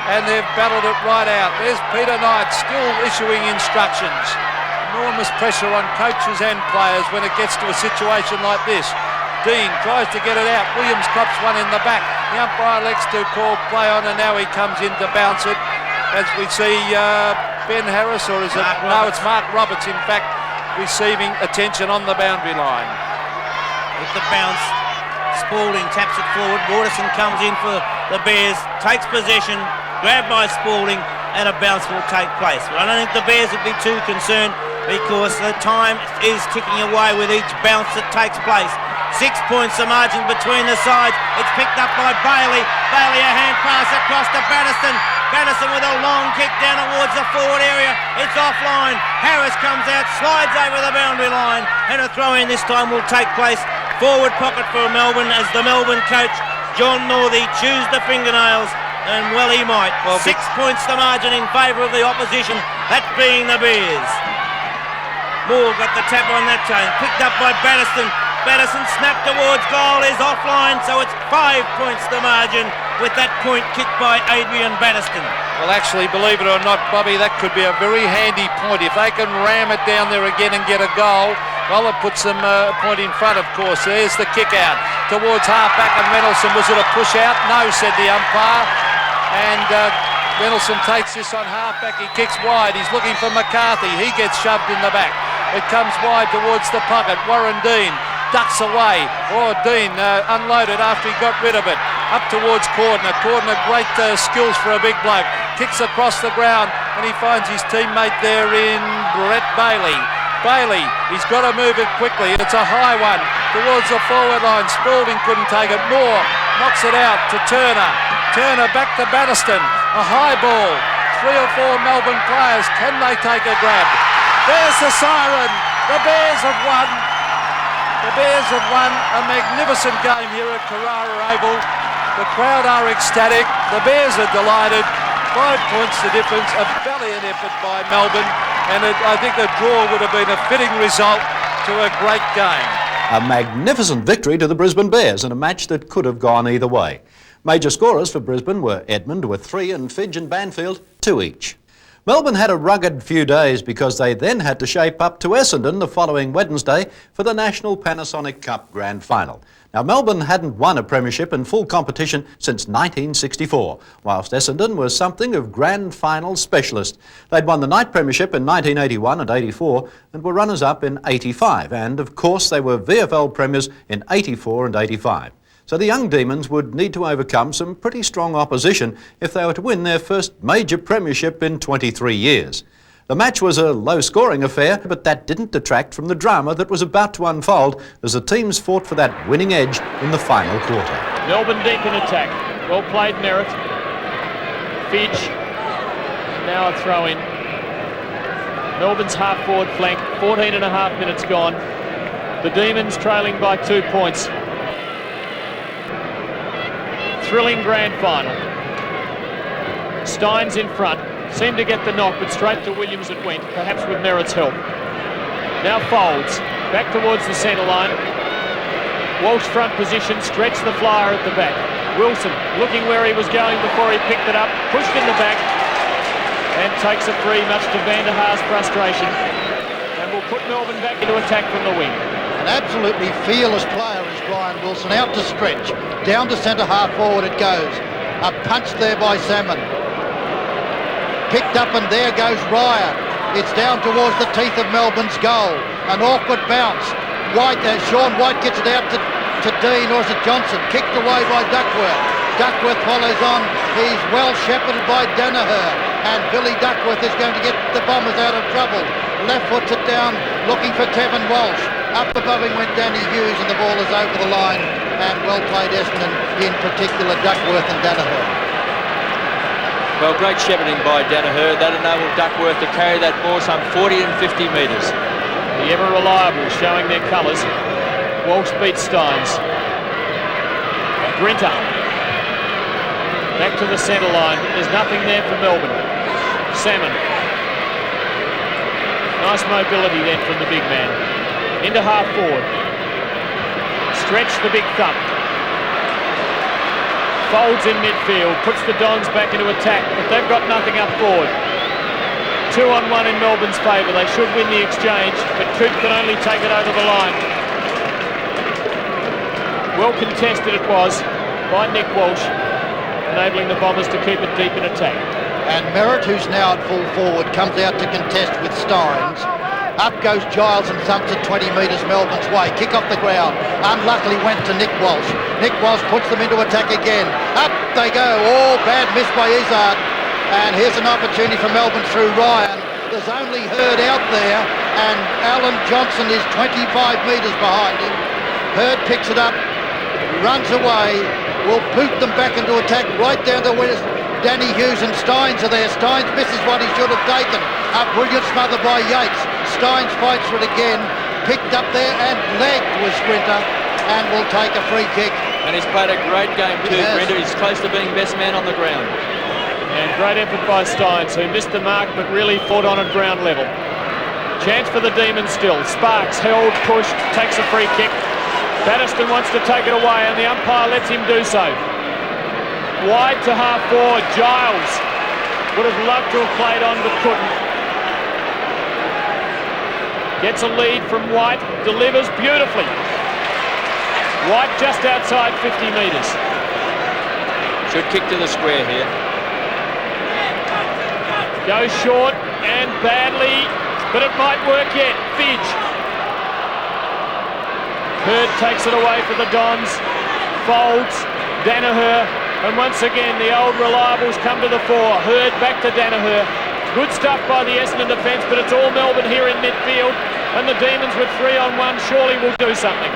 and they've battled it right out. There's Peter Knight still issuing instructions. Enormous pressure on coaches and players when it gets to a situation like this. Dean tries to get it out. Williams cops one in the back. The umpire elects to call play on, and now he comes in to bounce it. As we see Ben Harris, or is it? No, it's Mark Roberts, in fact, receiving attention on the boundary line. With the bounce, Spalding taps it forward. Waterson comes in for the Bears, takes possession, grabbed by Spalding, and a bounce will take place. But I don't think the Bears would be too concerned because the time is ticking away with each bounce that takes place. 6 points the margin between the sides. It's picked up by Bailey. Bailey a hand pass across to Batterston. Batterston with a long kick down towards the forward area. It's offline. Harris comes out, slides over the boundary line, and a throw in this time will take place. Forward pocket for Melbourne as the Melbourne coach, John Northey, chews the fingernails, and well he might. Well, 6 points the margin in favour of the opposition, that being the Bears. Moore got the tap on that time, picked up by Batterston. Batterston snapped towards goal, is offline, so it's 5 points the margin with that point kicked by Adrian Batterston. Well, actually, believe it or not, Bobby, that could be a very handy point. If they can ram it down there again and get a goal, well, it puts them a point in front, of course. There's the kick out towards half-back and Reynolds. Was it a push-out? No, said the umpire. And Reynolds takes this on half-back. He kicks wide. He's looking for McCarthy. He gets shoved in the back. It comes wide towards the pocket. Warren Dean ducks away. Oh, Dean unloaded after he got rid of it. Up towards Cordner. Cordner, great skills for a big bloke. Kicks across the ground and he finds his teammate there in Brett Bailey. Bailey, he's got to move it quickly. It's a high one towards the forward line. Spalding couldn't take it. Moore knocks it out to Turner. Turner back to Batterston. A high ball. 3 or 4 Melbourne players. Can they take a grab? There's the siren. The Bears have won. The Bears have won a magnificent game here at Carrara Oval. The crowd are ecstatic. The Bears are delighted. 5 points the difference. A valiant effort by Melbourne. and I think a draw would have been a fitting result to a great game. A magnificent victory to the Brisbane Bears in a match that could have gone either way. Major scorers for Brisbane were Edmund with 3 and Fidge and Banfield 2 each. Melbourne had a rugged few days because they then had to shape up to Essendon the following Wednesday for the National Panasonic Cup Grand Final. Now, Melbourne hadn't won a premiership in full competition since 1964, whilst Essendon was something of grand final specialist. They'd won the night premiership in 1981 and 84 and were runners-up in 85, and of course they were VFL premiers in 84 and 85. So the young Demons would need to overcome some pretty strong opposition if they were to win their first major premiership in 23 years. The match was a low-scoring affair, but that didn't detract from the drama that was about to unfold as the teams fought for that winning edge in the final quarter. Melbourne deep in attack. Well played, Merritt. Fidge. Now a throw-in. Melbourne's half-forward flank. 14 and a half minutes gone. The Demons trailing by 2 points. Thrilling grand final. Steins in front. Seemed to get the knock, but straight to Williams it went, perhaps with Merritt's help. Now Folds. Back towards the centre line. Walsh front position, stretched the flyer at the back. Wilson looking where he was going before he picked it up. Pushed in the back. And takes a free, much to Van der Haar's frustration. And will put Melbourne back into attack from the wing. An absolutely fearless player is Brian Wilson, out to stretch, down to centre half forward it goes. A punch there by Salmon. Picked up and there goes Ryer. It's down towards the teeth of Melbourne's goal. An awkward bounce. Sean White gets it out to Dean, or is it Johnson? Kicked away by Duckworth. Duckworth follows on. He's well shepherded by Danaher. And Billy Duckworth is going to get the Bombers out of trouble. Left foots it down, looking for Tevin Walsh. Up above him went Danny Hughes and the ball is over the line. And well played Essendon, in particular Duckworth and Danaher. Well, great shepherding by Danaher. That enabled Duckworth to carry that ball some 40 and 50 metres. The ever reliable showing their colours. Walsh beats Steins. Grinter. Back to the centre line. There's nothing there for Melbourne. Salmon. Nice mobility then from the big man. Into half forward. Stretch the big thump. Folds in midfield. Puts the Dons back into attack, but they've got nothing up forward. 2-on-1 in Melbourne's favour. They should win the exchange, but Coop can only take it over the line. Well contested it was by Nick Walsh, enabling the Bombers to keep it deep in attack. And Merritt, who's now at full forward, comes out to contest with Steins. Up goes Giles and thumps it 20 metres Melbourne's way. Kick off the ground. Unluckily went to Nick Walsh. Nick Walsh puts them into attack again. Up they go. Oh, bad miss by Izzard. And here's an opportunity for Melbourne through Ryan. There's only Hurd out there, and Alan Johnson is 25 metres behind him. Hurd picks it up, runs away, will boot them back into attack right down to where Danny Hughes and Steins are there. Steins misses what he should have taken. A brilliant smother by Yates. Steins fights for it again. Picked up there and legged was Grinter, and will take a free kick. And he's played a great game too, Grinter. He's close to being best man on the ground. And great effort by Steins, who missed the mark but really fought on at ground level. Chance for the Demons still. Sparks held, pushed, takes a free kick. Batterston wants to take it away and the umpire lets him do so. Wide to half forward. Giles would have loved to have played on but couldn't. Gets a lead from White, delivers beautifully. White just outside 50 metres. Should kick to the square here. Goes short and badly, but it might work yet. Fidge. Hurd takes it away for the Dons. Folds. Danaher. And once again, the old reliables come to the fore. Hurd back to Danaher. Good stuff by the Essendon defence, but it's all Melbourne here in midfield. And the Demons with 3-on-1 surely will do something.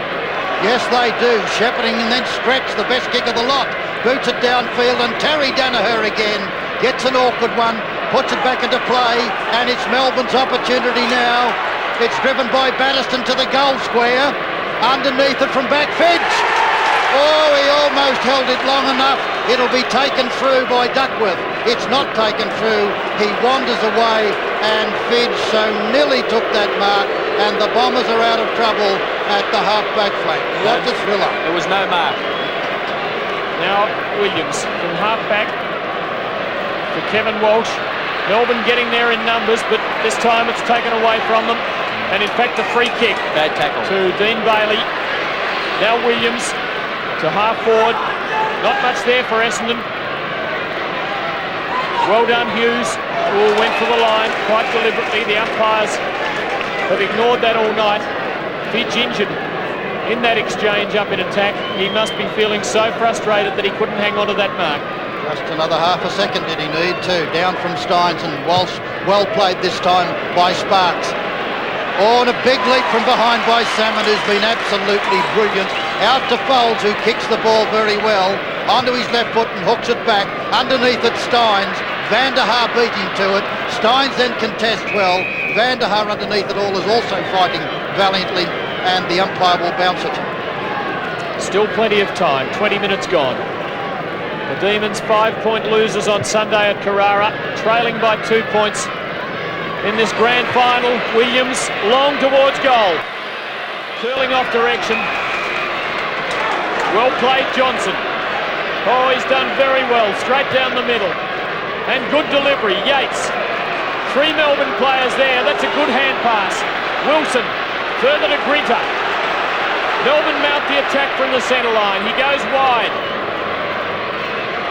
Yes, they do. Shepherding and then Stretch, the best kick of the lot. Boots it downfield and Terry Danaher again. Gets an awkward one, puts it back into play, and it's Melbourne's opportunity now. It's driven by Batterston to the goal square. Underneath it from back Fidge. Oh, he almost held it long enough. It'll be taken through by Duckworth. It's not taken through. He wanders away. and Fidge so nearly took that mark, and the Bombers are out of trouble at the half-back flank. What a thriller. There was no mark. Now Williams from half-back for Kevin Walsh. Melbourne getting there in numbers, but this time it's taken away from them. And in fact, a free kick. Bad tackle. To Dean Bailey. Now Williams to half forward. Not much there for Essendon. Well done, Hughes, who went for the line quite deliberately. The umpires have ignored that all night. Fidge injured in that exchange up in attack. He must be feeling so frustrated that he couldn't hang on to that mark. Just another half a second did he need to. Down from Steins, and Walsh well played this time by Sparks. Oh, and a big leap from behind by Salmon, who's been absolutely brilliant. Out to Foulds, who kicks the ball very well. Onto his left foot and hooks it back. Underneath it, Steins. Van der Haar beat him to it. Steins then contests well. Van der Haar underneath it all is also fighting valiantly, and the umpire will bounce it. Still plenty of time, 20 minutes gone. The Demons 5-point losers on Sunday at Carrara, trailing by 2 points in this grand final. Williams long towards goal, curling off direction. Well played, Johnson. Oh, he's done very well, straight down the middle. And good delivery, Yates. 3 Melbourne players there, that's a good hand pass. Wilson, further to Grinter. Melbourne mount the attack from the centre line, he goes wide.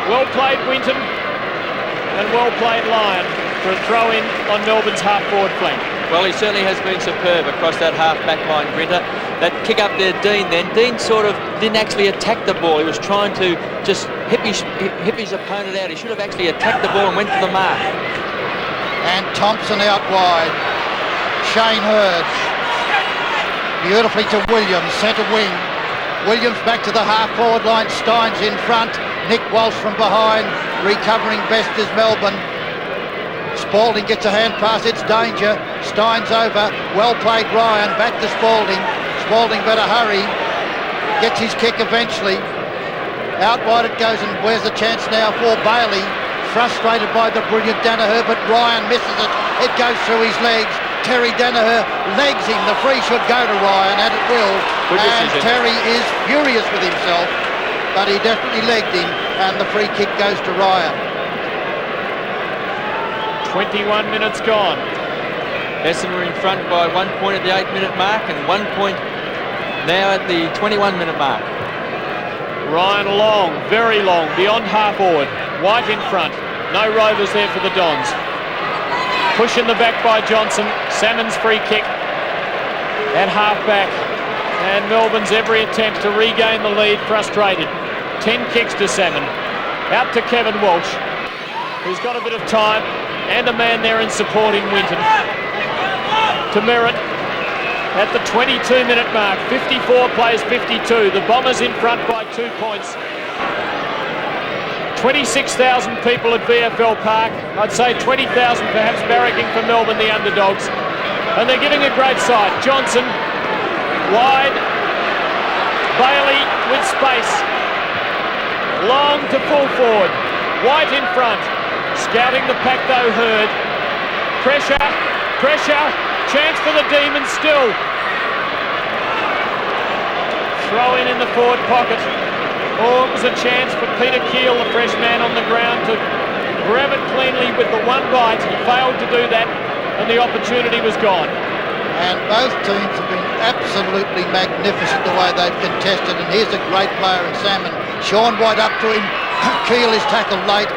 Well played, Winton, and well played, Lyon, for a throw-in on Melbourne's half-forward flank. Well, he certainly has been superb across that half-back line, Grinter. That kick up there, Dean then. Dean sort of didn't actually attack the ball. He was trying to just hip his opponent out. He should have actually attacked the ball and went for the mark. And Thompson out wide. Shane Hurd. Beautifully to Williams, centre wing. Williams back to the half-forward line. Steins in front. Nick Walsh from behind. Recovering best is Melbourne. Spalding gets a hand pass, it's danger. Steins over, well played Ryan, back to Spalding. Spalding better hurry, gets his kick eventually. Out wide it goes, and where's the chance now for Bailey? Frustrated by the brilliant Danaher, but Ryan misses it. It goes through his legs. Terry Danaher legs him, the free should go to Ryan, and it will. And Terry is furious with himself, but he definitely legged him, and the free kick goes to Ryan. 21 minutes gone. Essendon were in front by 1 point at the 8-minute mark and 1 point now at the 21-minute mark. Ryan long, very long, beyond half forward. White in front. No Rovers there for the Dons. Push in the back by Johnson. Salmon's free kick at half back. And Melbourne's every attempt to regain the lead frustrated. 10 kicks to Salmon. Out to Kevin Walsh, who's got a bit of time. And a man there in supporting Winton. To Merritt at the 22-minute mark. 54 plays 52. The Bombers in front by 2 points. 26,000 people at VFL Park. I'd say 20,000 perhaps barracking for Melbourne, the underdogs. And they're giving a great sight. Johnson wide. Bailey with space. Long to full forward. White in front. Scouting the pack though, Hurd. Pressure, pressure, chance for the Demons still. Throw in the forward pocket. Oh, it was a chance for Peter Keel, the fresh man on the ground, to grab it cleanly with the one bite. He failed to do that, and the opportunity was gone. And both teams have been absolutely magnificent the way they've contested, and here's a great player in Salmon. Sean White up to him. Keel is tackled late.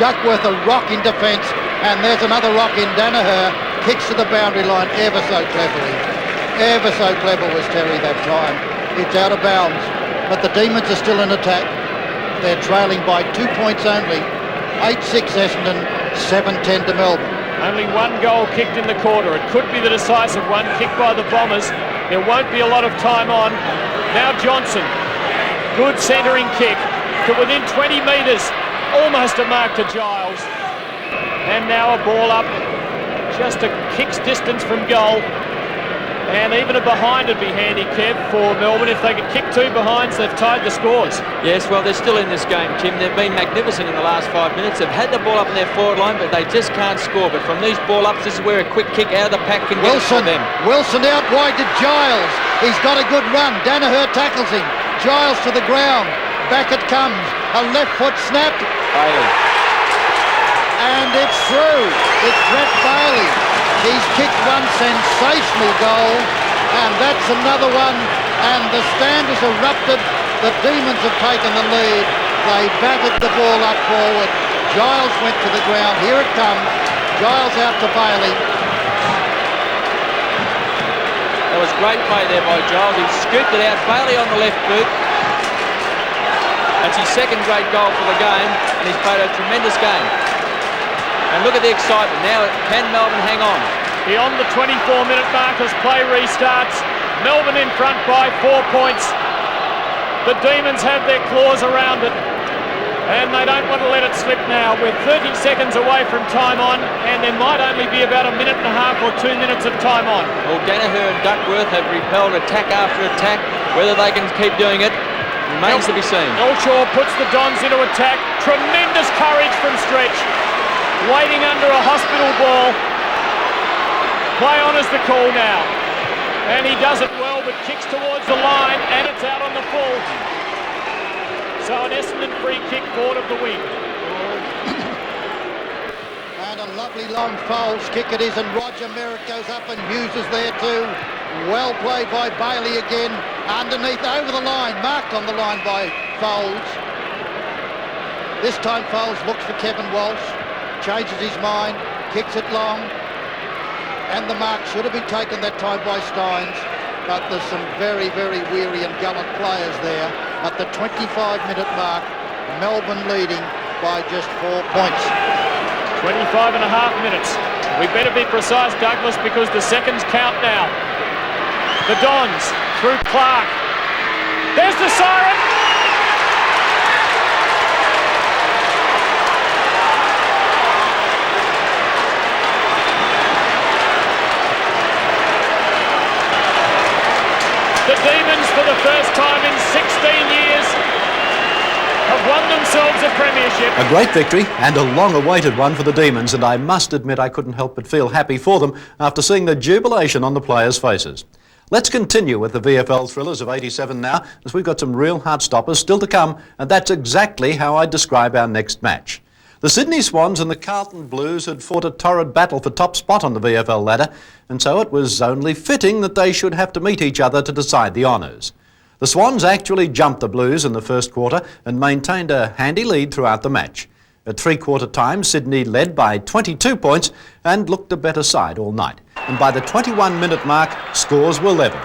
Duckworth a rock in defence, and there's another rock in. Danaher kicks to the boundary line ever so cleverly. Ever so clever was Terry that time. It's out of bounds, but the Demons are still in attack. They're trailing by 2 points only. 8-6 Essendon, 7-10 to Melbourne. Only one goal kicked in the quarter. It could be the decisive one, kicked by the Bombers. There won't be a lot of time on. Now Johnson, good centering kick to within 20 metres. Almost a mark to Giles. And now a ball up, just a kick's distance from goal. And even a behind would be handy, Kev, for Melbourne. If they could kick 2 behinds, they've tied the scores. Yes, well, they're still in this game, Tim. They've been magnificent in the last 5 minutes. They've had the ball up in their forward line, but they just can't score. But from these ball-ups, this is where a quick kick out of the pack can get it for them. Wilson out wide to Giles. He's got a good run. Danaher tackles him. Giles to the ground. Back it comes. A left foot snap. Bailey. And it's through. It's Brett Bailey. He's kicked one sensational goal, and that's another one, and the stand has erupted. The Demons have taken the lead. They batted the ball up forward. Giles went to the ground. Here it comes. Giles out to Bailey. That was great play there by Giles. He scooped it out. Bailey on the left boot. That's his second great goal for the game, and he's played a tremendous game. And look at the excitement. Now, can Melbourne hang on? Beyond the 24-minute mark as play restarts. Melbourne in front by 4 points. The Demons have their claws around it, and they don't want to let it slip now. We're 30 seconds away from time on, and there might only be about a minute and a half or 2 minutes of time on. Well, Danaher and Duckworth have repelled attack after attack. Whether they can keep doing it remains to be seen. Elshaw puts the Dons into attack. Tremendous courage from Stretch. Waiting under a hospital ball. Play on is the call now. And he does it well, but kicks towards the line, and it's out on the full. So an Essendon free kick forward of the wing. And a lovely long Foles kick it is, and Roger Merritt goes up and Hughes is there too. Well played by Bailey again. Underneath, over the line, marked on the line by Foles. This time Foles looks for Kevin Walsh. Changes his mind, kicks it long, and the mark should have been taken that time by Steins, but there's some very, very weary and gallant players there. At the 25-minute mark, Melbourne leading by just 4 points. 25 and a half minutes. We better be precise, Douglas, because the seconds count now. The Dons through Clark. There's the siren. The Demons, for the first time in 16 years, have won themselves a premiership. A great victory and a long-awaited one for the Demons, and I must admit I couldn't help but feel happy for them after seeing the jubilation on the players' faces. Let's continue with the VFL thrillers of 87 now, as we've got some real heart-stoppers still to come, and that's exactly how I describe our next match. The Sydney Swans and the Carlton Blues had fought a torrid battle for top spot on the VFL ladder, and so it was only fitting that they should have to meet each other to decide the honours. The Swans actually jumped the Blues in the first quarter and maintained a handy lead throughout the match. At three-quarter time, Sydney led by 22 points and looked a better side all night. And by the 21-minute mark, scores were level.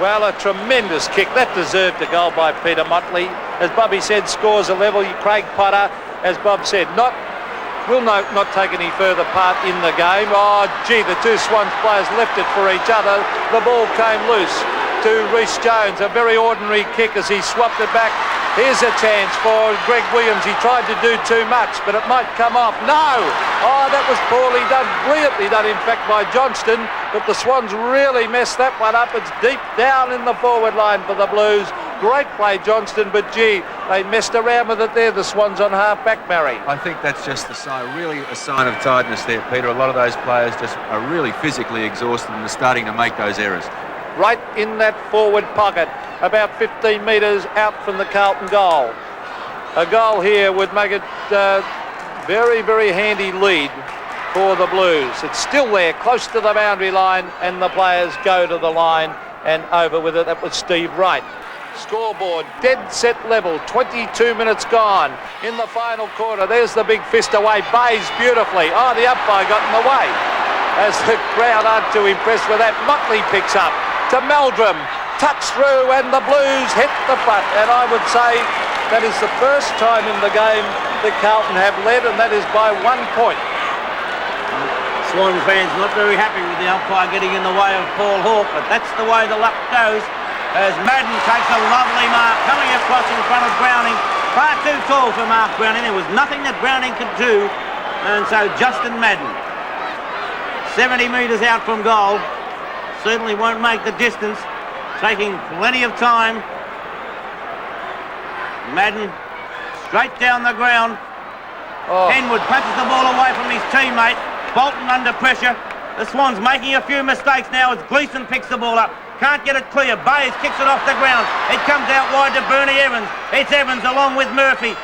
Well, a tremendous kick. That deserved a goal by Peter Motley. As Bobby said, scores are level. Craig Potter, as Bob said, will not take any further part in the game. Oh, gee, the two Swans players left it for each other. The ball came loose to Rhys Jones. A very ordinary kick as he swapped it back. Here's a chance for Greg Williams. He tried to do too much, but it might come off. No! Oh, that was poorly done, brilliantly done, in fact, by Johnston. But the Swans really messed that one up. It's deep down in the forward line for the Blues. Great play, Johnston, but gee, they messed around with it there, the Swans on half-back, Murray. I think that's just a sign of tiredness there, Peter. A lot of those players just are really physically exhausted and are starting to make those errors. Right in that forward pocket, about 15 metres out from the Carlton goal. A goal here would make it very, very handy lead for the Blues. It's still there, close to the boundary line, and the players go to the line and over with it. That was Steve Wright. Scoreboard, dead set level, 22 minutes gone in the final quarter. There's the big fist away, Bays beautifully. Oh, the umpire got in the way. As the crowd aren't too impressed with that, Motley picks up to Meldrum, touch through, and the Blues hit the front. And I would say that is the first time in the game that Carlton have led, and that is by 1 point. Swan fans not very happy with the umpire getting in the way of Paul Hawke, but that's the way the luck goes. As Madden takes a lovely mark, coming across in front of Browning. Far too tall for Mark Browning. There was nothing that Browning could do, and so Justin Madden, 70 metres out from goal, certainly won't make the distance, taking plenty of time. Madden straight down the ground. Henwood punches the ball away from his teammate. Bolton under pressure. The Swans making a few mistakes now as Gleeson picks the ball up. Can't get it clear. Bayes kicks it off the ground. It comes out wide to Bernie Evans. It's Evans along with Murphy.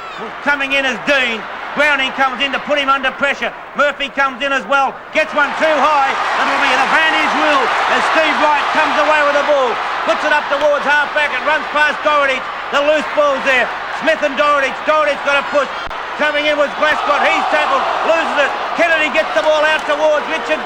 Coming in as Dean. Browning comes in to put him under pressure. Murphy comes in as well. Gets one too high. It'll be an advantage rule as Steve Wright comes away with the ball. Puts it up towards half-back. It runs past Dorotich. The loose ball's there. Smith and Dorotich. Dorotich got a push. Coming in was Glascott. He's tackled. Loses it. Kennedy gets the ball out towards Richard.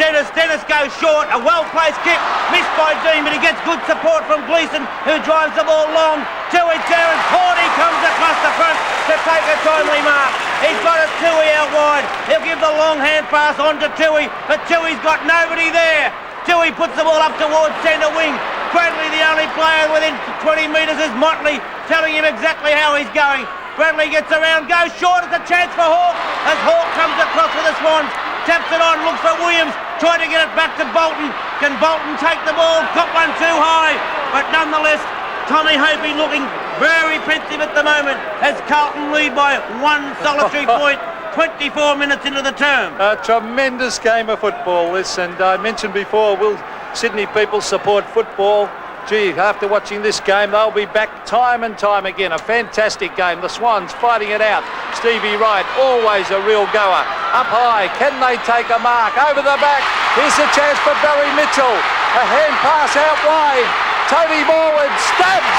Dennis goes short. A well-placed kick. Missed by Dean, but he gets good support from Gleeson, who drives the ball long. Tui Terrence. Horty comes across the front to take a timely mark. He's got it Tui out wide. He'll give the long hand pass on to Tui, but Tui's got nobody there. Tui puts the ball up towards centre wing. Bradley, the only player within 20 metres, is Motley, telling him exactly how he's going. Bradley gets around, goes short. It's a chance for Hawke as Hawke comes across with the Swans. Taps it on, looks for Williams, trying to get it back to Bolton. Can Bolton take the ball? Got one too high, but nonetheless, Tommy Hopey looking very pensive at the moment as Carlton lead by one solitary point. 24 minutes into the term. A tremendous game of football, this, and I mentioned before, will Sydney people support football? Gee, after watching this game, they'll be back time and time again. A fantastic game. The Swans fighting it out. Stevie Wright, always a real goer. Up high, can they take a mark? Over the back, here's a chance for Barry Mitchell. A hand pass out wide. Tony Morwood stabs.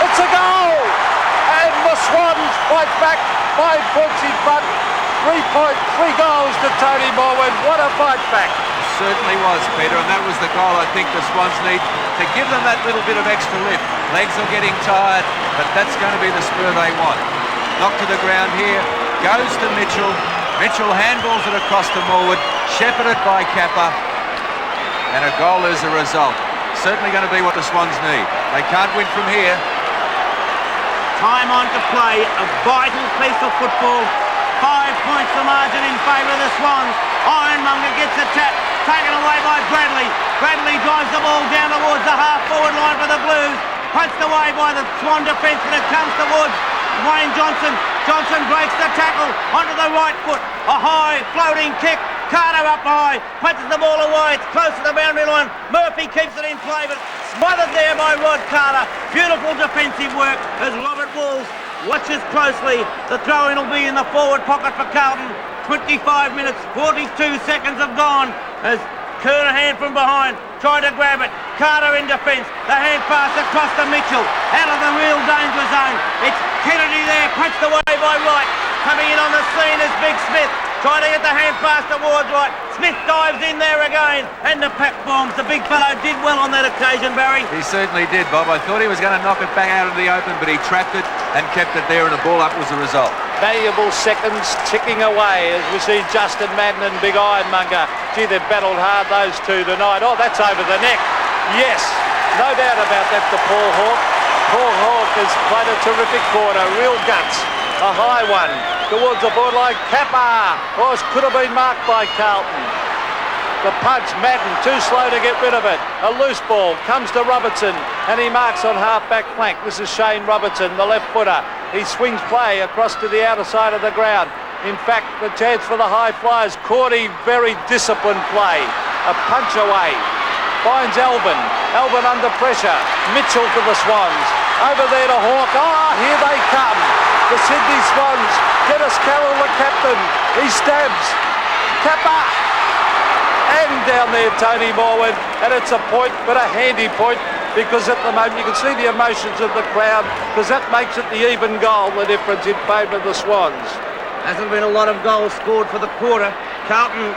It's a goal. And the Swans fight back. 5 points in front. 3 goals to Tony Morwood. What a fight back. Certainly was, Peter, and that was the goal I think the Swans need to give them that little bit of extra lift. Legs are getting tired, but that's going to be the spur they want. Knocked to the ground here, goes to Mitchell. Mitchell handballs it across to Morwood, shepherded by Kappa, and a goal as a result. Certainly going to be what the Swans need. They can't win from here. Time on to play, a vital piece of football. 5 points the margin in favour of the Swans. Ironmonger gets a tap, taken away by Bradley. Bradley drives the ball down towards the half-forward line for the Blues. Punched away by the Swan defence, and it comes towards Wayne Johnson. Johnson breaks the tackle onto the right foot. A high floating kick. Carter up high, punches the ball away. It's close to the boundary line. Murphy keeps it in play, but smothered there by Rod Carter. Beautiful defensive work as Robert Walls watches closely. The throw-in will be in the forward pocket for Carlton. 25 minutes, 42 seconds have gone as Kernahan from behind tried to grab it. Carter in defence. The hand pass across to Mitchell. Out of the real danger zone. It's Kennedy there, punched away by Wright. Coming in on the scene is Big Smith. Trying to get the hand pass towards Wright. Smith dives in there again. And the pack bombs. The big fellow did well on that occasion, Barry. He certainly did, Bob. I thought he was going to knock it back out into the open, but he trapped it and kept it there, and the ball up was the result. Valuable seconds ticking away as we see Justin Madden and Big Ironmonger. Gee, they've battled hard, those two tonight. Oh, that's over the neck. Yes, no doubt about that to Paul Hawke. Paul Hawke has played a terrific quarter, real guts. A high one towards the borderline. Kappa. Oh, it could have been marked by Carlton. The punch, Madden, too slow to get rid of it. A loose ball comes to Robertson and he marks on half-back flank. This is Shane Robertson, the left footer. He swings play across to the outer side of the ground. In fact, the chance for the high flyers. Cordy, very disciplined play. A punch away. Finds Alvin. Alvin under pressure. Mitchell to the Swans. Over there to Hawke. Oh, here they come. The Sydney Swans. Dennis Carroll, the captain. He stabs. Kappa. And down there, Tony Morwood. And it's a point, but a handy point, because at the moment you can see the emotions of the crowd, because that makes it the even goal, the difference in favour of the Swans. Hasn't been a lot of goals scored for the quarter. Carlton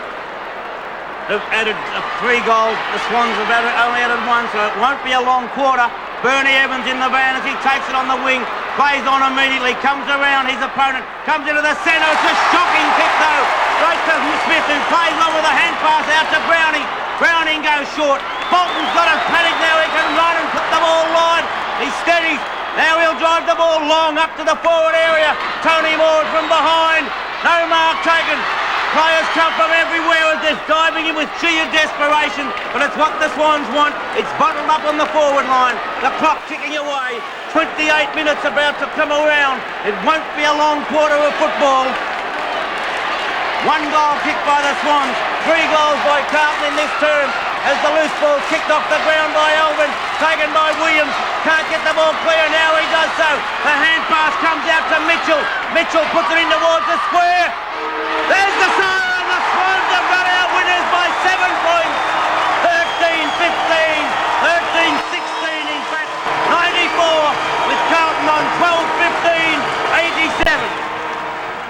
have added 3 goals. The Swans have only added 1, so it won't be a long quarter. Bernie Evans in the van as he takes it on the wing. Plays on immediately, comes around his opponent, comes into the centre. It's a shocking kick though. Straight to Smith, who plays on with a hand pass out to Browning. Browning goes short. Bolton's got a panic now. He can run and put the ball wide. He steadies. Now he'll drive the ball long up to the forward area. Tony Moore from behind. No mark taken. Players come from everywhere as they're diving in with sheer desperation, but it's what the Swans want. It's bottled up on the forward line. The clock ticking away. 28 minutes about to come around. It won't be a long quarter of football. 1 goal kicked by the Swans. 3 goals by Carlton in this term. As the loose ball kicked off the ground by Elvin, taken by Williams, can't get the ball clear, now he does so. The hand pass comes out to Mitchell. Mitchell puts it in towards the square. There's the siren, the Swans have got our winners by 7 points. 13-15, 13-16 in fact, 94 with Carlton on 12-15, 87.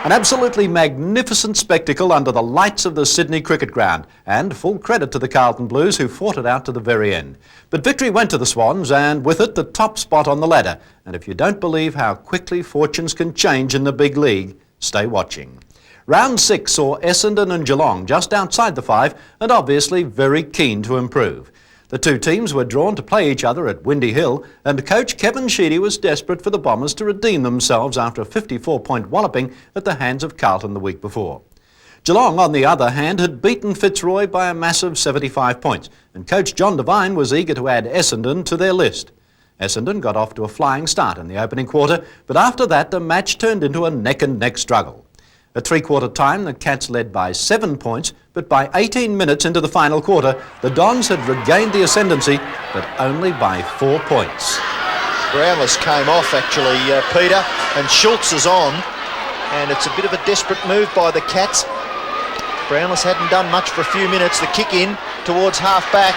An absolutely magnificent spectacle under the lights of the Sydney Cricket Ground, and full credit to the Carlton Blues who fought it out to the very end. But victory went to the Swans, and with it the top spot on the ladder. And if you don't believe how quickly fortunes can change in the big league, stay watching. Round 6 saw Essendon and Geelong just outside the 5 and obviously very keen to improve. The two teams were drawn to play each other at Windy Hill, and coach Kevin Sheedy was desperate for the Bombers to redeem themselves after a 54-point walloping at the hands of Carlton the week before. Geelong, on the other hand, had beaten Fitzroy by a massive 75 points, and coach John Devine was eager to add Essendon to their list. Essendon got off to a flying start in the opening quarter, but after that the match turned into a neck-and-neck struggle. At three-quarter time, the Cats led by 7 points, but by 18 minutes into the final quarter, the Dons had regained the ascendancy, but only by 4 points. Brownless came off, actually, Peter, and Schultz is on, and it's a bit of a desperate move by the Cats. Brownless hadn't done much for a few minutes. The kick in towards half-back.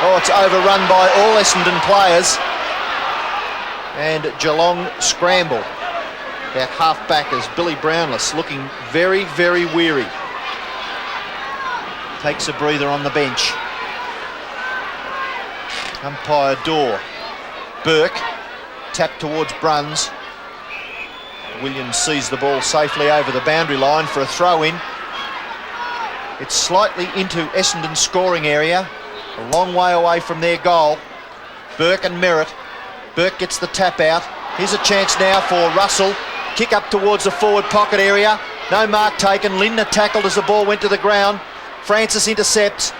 Oh, it's overrun by all Essendon players, and Geelong scramble. That half-back is Billy Brownless, looking very, very weary. Takes a breather on the bench. Umpire Dorr. Burke, tap towards Bruns. Williams sees the ball safely over the boundary line for a throw-in. It's slightly into Essendon's scoring area, a long way away from their goal. Burke and Merritt. Burke gets the tap out. Here's a chance now for Russell. Kick up towards the forward pocket area. No mark taken. Lindner tackled as the ball went to the ground. Francis intercepts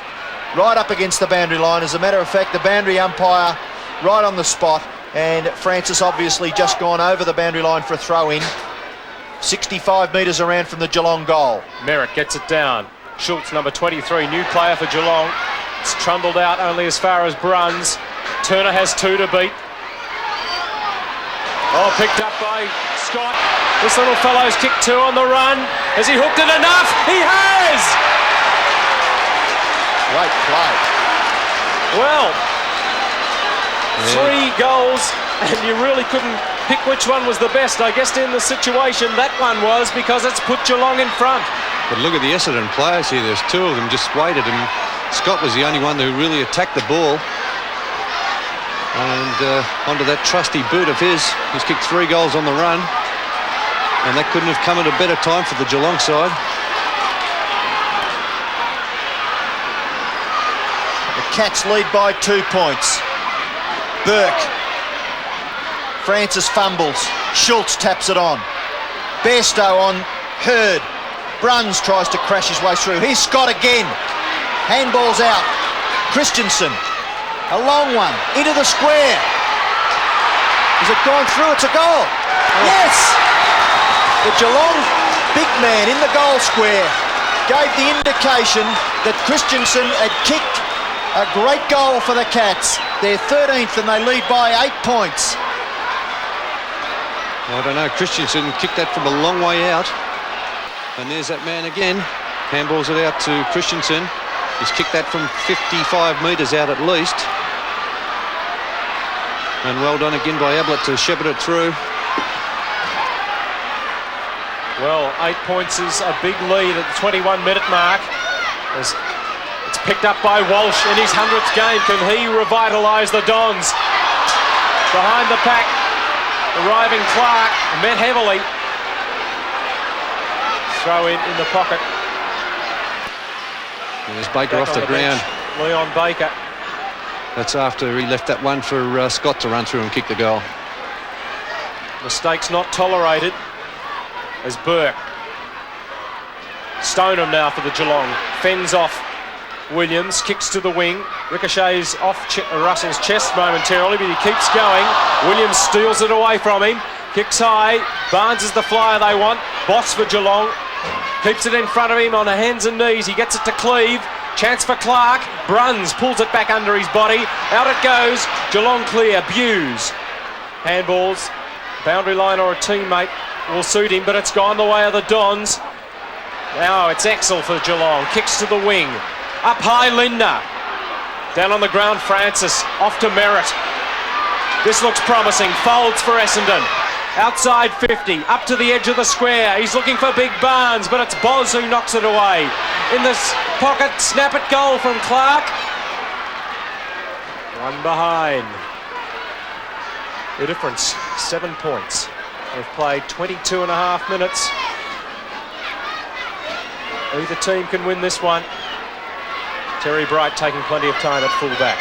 right up against the boundary line. As a matter of fact, the boundary umpire right on the spot, and Francis obviously just gone over the boundary line for a throw-in. 65 metres around from the Geelong goal. Merritt gets it down. Schultz, number 23, new player for Geelong. It's trundled out only as far as Bruns. Turner has 2 to beat. Oh, picked up by Scott. This little fellow's kicked 2 on the run. Has he hooked it enough? He has! Great play. Well, 3 goals, and you really couldn't pick which one was the best. I guess in the situation, that one was, because it's put Geelong in front. But look at the Essendon players here. There's 2 of them just waited, and Scott was the only one who really attacked the ball. And onto that trusty boot of his. He's kicked 3 goals on the run, and that couldn't have come at a better time for the Geelong side. The Cats lead by 2 points. Burke. Francis fumbles. Schultz taps it on. Bairstow on Hurd. Bruns tries to crash his way through. Here's Scott again. Handball's out. Christensen. A long one, into the square. Has it gone through? It's a goal. Yes! The Geelong big man in the goal square gave the indication that Christensen had kicked a great goal for the Cats. They're 13th and they lead by 8 points. I don't know, Christensen kicked that from a long way out. And there's that man again. Handballs it out to Christensen. He's kicked that from 55 metres out at least. And well done again by Ablett to shepherd it through. Well, 8 points is a big lead at the 21-minute mark. It's picked up by Walsh in his 100th game. Can he revitalise the Dons? Behind the pack, arriving Clark, met heavily. Throw in the pocket. And there's Baker off the ground. Leon Baker. That's after he left that one for Scott to run through and kick the goal. Mistakes not tolerated as Burke Stoneham now for the Geelong. Fends off Williams, kicks to the wing. Ricochets off Russell's chest momentarily, but he keeps going. Williams steals it away from him. Kicks high. Barnes is the flyer they want. Boss for Geelong. Keeps it in front of him on the hands and knees. He gets it to Cleve. Chance for Clark. Bruns pulls it back under his body. Out it goes. Geelong clear. Buse. Handballs. Boundary line or a teammate will suit him, but it's gone the way of the Dons. Now it's Exel for Geelong. Kicks to the wing. Up high, Lindner. Down on the ground, Francis. Off to Merritt. This looks promising. Folds for Essendon. Outside 50. Up to the edge of the square. He's looking for Big Barnes, but it's Boz who knocks it away. In the pocket, snap it goal from Clark. One behind. The difference, 7 points. They've played 22 and a half minutes. Either team can win this one. Terry Bright taking plenty of time at full-back.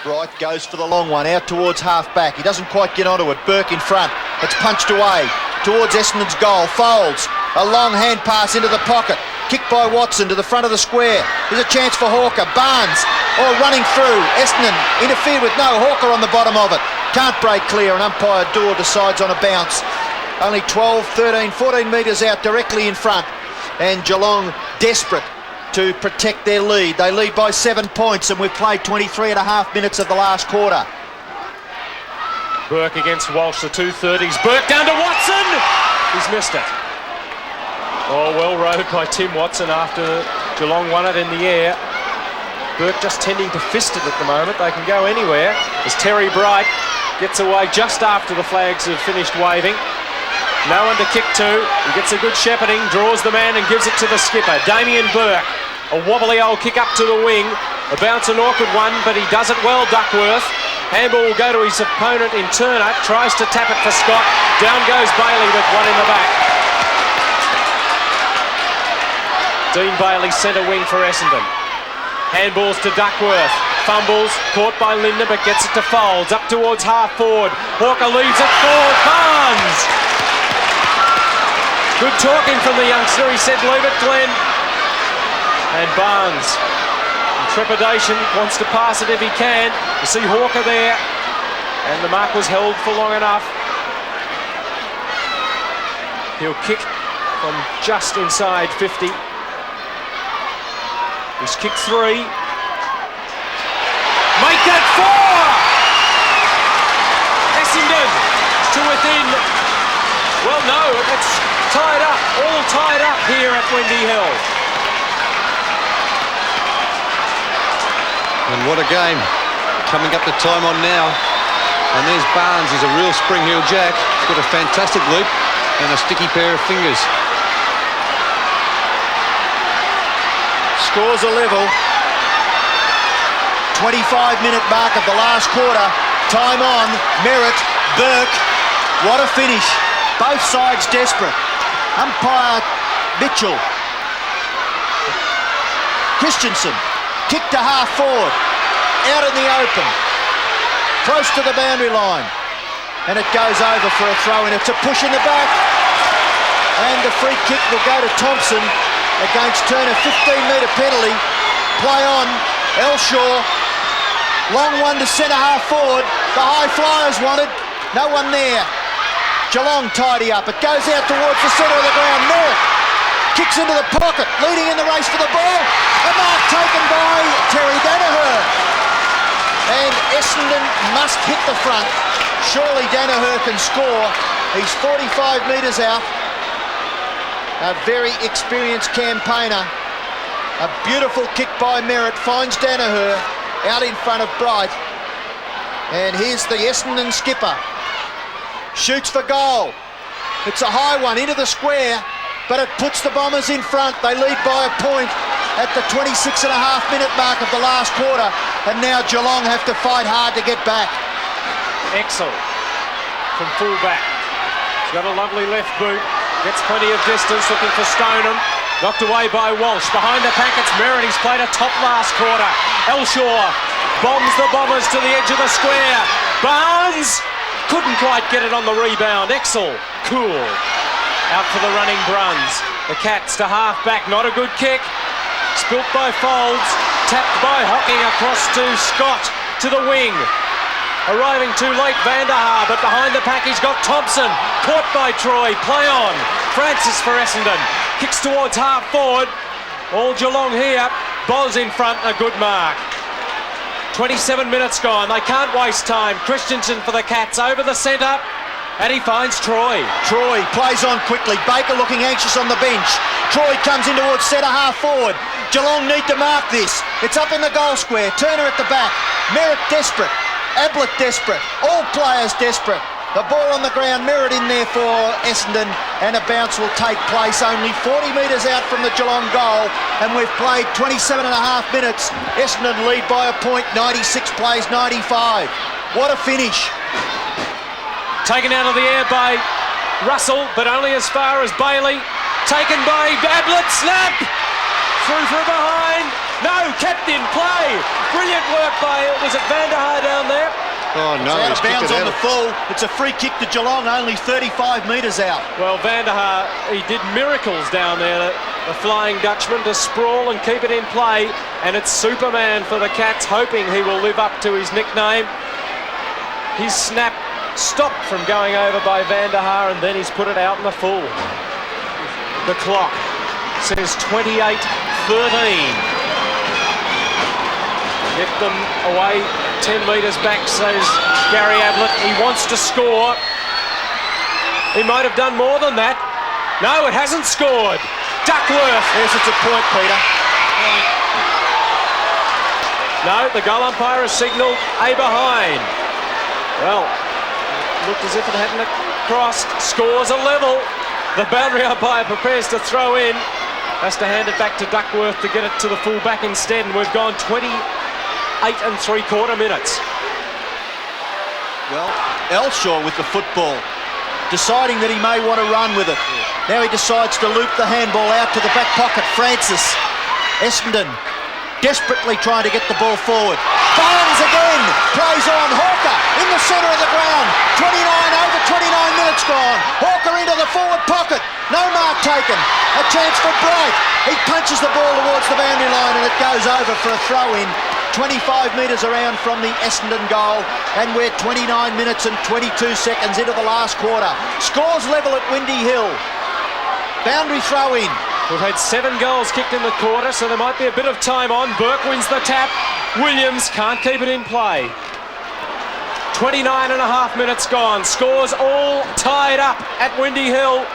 Bright goes for the long one, out towards half-back. He doesn't quite get onto it. Burke in front. It's punched away towards Essendon's goal. Folds. A long hand pass into the pocket. Kicked by Watson to the front of the square. There's a chance for Hawker. Barnes, running through. Essendon interfered with no. Hawker on the bottom of it. Can't break clear, and umpire Dorr decides on a bounce. Only 12, 13, 14 metres out directly in front. And Geelong desperate to protect their lead. They lead by 7 points, and we've played 23 and a half minutes of the last quarter. Burke against Walsh, the 230s. Burke down to Watson! He's missed it. Oh, well rode by Tim Watson after Geelong won it in the air. Burke just tending to fist it at the moment. They can go anywhere as Terry Bright gets away just after the flags have finished waving. No one to kick to. He gets a good shepherding, draws the man and gives it to the skipper, Damien Burke. A wobbly old kick up to the wing. A bounce, an awkward one, but he does it well, Duckworth. Handball will go to his opponent in Turner. Tries to tap it for Scott. Down goes Bailey with one in the back. Dean Bailey centre wing for Essendon. Handballs to Duckworth. Fumbles, caught by Lindner, but gets it to Folds. Up towards half forward. Hawker leaves it forward. Barnes! Good talking from the youngster. He said, leave it, Glenn. And Barnes, in trepidation, wants to pass it if he can. You see Hawker there. And the mark was held for long enough. He'll kick from just inside 50. He's kicked 3. Make that 4! Essendon to within. Well, no, it's tied up, all tied up here at Windy Hill. And what a game. Coming up to time on now. And there's Barnes, he's a real Spring Hill Jack. He's got a fantastic leap and a sticky pair of fingers. Scores a level. 25-minute mark of the last quarter. Time on. Merritt, Burke. What a finish. Both sides desperate. Umpire Mitchell. Christensen. Kick to half forward. Out in the open. Close to the boundary line. And it goes over for a throw-in. It's a push in the back. And the free kick will go to Thompson against Turner. 15-metre penalty. Play on. Elshaw. Long one to centre half forward. The high flyers wanted. No one there. Geelong tidy up. It goes out towards the centre of the ground. Merritt kicks into the pocket, leading in the race for the ball. A mark taken by Terry Danaher. And Essendon must hit the front. Surely Danaher can score. He's 45 metres out. A very experienced campaigner. A beautiful kick by Merritt finds Danaher out in front of Bright. And here's the Essendon skipper. Shoots for goal. It's a high one into the square, but it puts the Bombers in front. They lead by a point at the 26.5-minute mark of the last quarter. And now Geelong have to fight hard to get back. Exel from full-back. He's got a lovely left boot. Gets plenty of distance, looking for Stoneham. Knocked away by Walsh. Behind the pack, it's Merritt. He's played a top last quarter. Elshaw bombs the Bombers to the edge of the square. Barnes couldn't quite get it on the rebound. Exel, cool. Out for the running Bruns. The Cats to half-back, not a good kick. Spilt by Folds, tapped by Hocking across to Scott to the wing. Arriving too late, Van der Haar, but behind the pack he's got Thompson. Caught by Troy, play on. Francis for Essendon. Kicks towards half forward. All Geelong here. Boz in front, a good mark. 27 minutes gone, they can't waste time. Christensen for the Cats, over the centre. And he finds Troy. Troy plays on quickly. Baker looking anxious on the bench. Troy comes in towards centre half forward. Geelong need to mark this. It's up in the goal square. Turner at the back. Merritt desperate. Ablett desperate. All players desperate. The ball on the ground, Merritt in there for Essendon, and a bounce will take place only 40 metres out from the Geelong goal, and we've played 27 and a half minutes. Essendon lead by a point, 96 plays 95. What a finish. Taken out of the air by Russell, but only as far as Bailey. Taken by Ablett, snap! Through from behind. No, kept in play. Brilliant work by, was it Van der Haar down there? Oh no, it's out of bounds on the full. It's a free kick to Geelong, only 35 metres out. Well, Van der Haar, he did miracles down there. The Flying Dutchman to sprawl and keep it in play. And it's Superman for the Cats, hoping he will live up to his nickname. His snap stopped from going over by Van der Haar, and then he's put it out in the full. The clock says 28-13. Get them away 10 metres back, says Gary Ablett. He wants to score. He might have done more than that. No, it hasn't scored. Duckworth. Yes, it's a point, Peter. No, the goal umpire has signalled a behind. Well, looked as if it hadn't crossed. Scores a level. The boundary umpire prepares to throw in. Has to hand it back to Duckworth to get it to the full back instead. And we've gone 28 3/4 minutes. Well, Elshaw with the football, deciding that he may want to run with it. Now he decides to loop the handball out to the back pocket. Francis. Essendon desperately trying to get the ball forward. Barnes again, plays on. Hawker in the centre of the ground. 29 minutes gone. Hawker into the forward pocket. No mark taken. A chance for Bright. He punches the ball towards the boundary line and it goes over for a throw-in. 25 metres around from the Essendon goal, and we're 29 minutes and 22 seconds into the last quarter. Scores level at Windy Hill. Boundary throw-in. We've had 7 goals kicked in the quarter, so there might be a bit of time on. Burke wins the tap. Williams can't keep it in play. 29 and a half minutes gone. Scores all tied up at Windy Hill.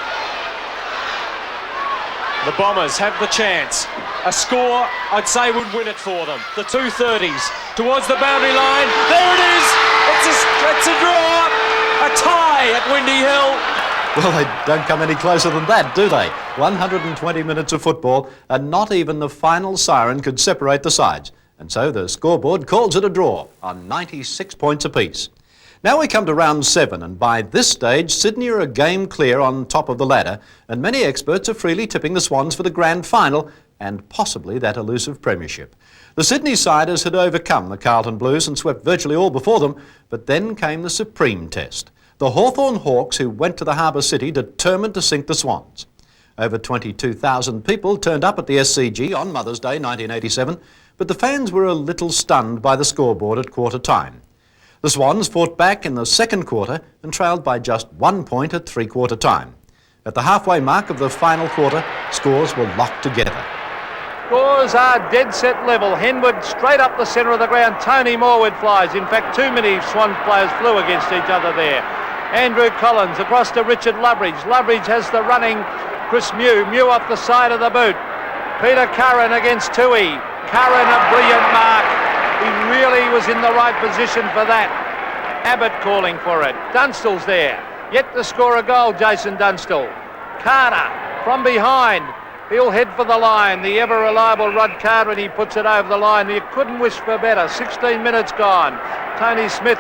The Bombers have the chance. A score, I'd say, would win it for them. The 230s towards the boundary line. There it is. It's a draw. A tie at Windy Hill. Well, they don't come any closer than that, do they? 120 minutes of football, and not even the final siren could separate the sides. And so the scoreboard calls it a draw on 96 points apiece. Now we come to round 7, and by this stage, Sydney are a game clear on top of the ladder, and many experts are freely tipping the Swans for the grand final and possibly that elusive premiership. The Sydney Siders had overcome the Carlton Blues and swept virtually all before them, but then came the supreme test. The Hawthorn Hawks, who went to the Harbour City determined to sink the Swans. Over 22,000 people turned up at the SCG on Mother's Day 1987, but the fans were a little stunned by the scoreboard at quarter time. The Swans fought back in the second quarter and trailed by just 1 point at three-quarter time. At the halfway mark of the final quarter, scores were locked together. Scores are dead set level. Henwood straight up the centre of the ground. Tony Morwood flies. In fact, too many Swans players flew against each other there. Andrew Collins across to Richard Loveridge. Loveridge has the running Chris Mew. Mew off the side of the boot. Peter Curran against Tui. Curran a brilliant mark. He really was in the right position for that. Abbott calling for it. Dunstall's there. Yet to score a goal, Jason Dunstall. Carter from behind. He'll head for the line. The ever-reliable Rod Carter, and he puts it over the line. You couldn't wish for better. 16 minutes gone. Tony Smith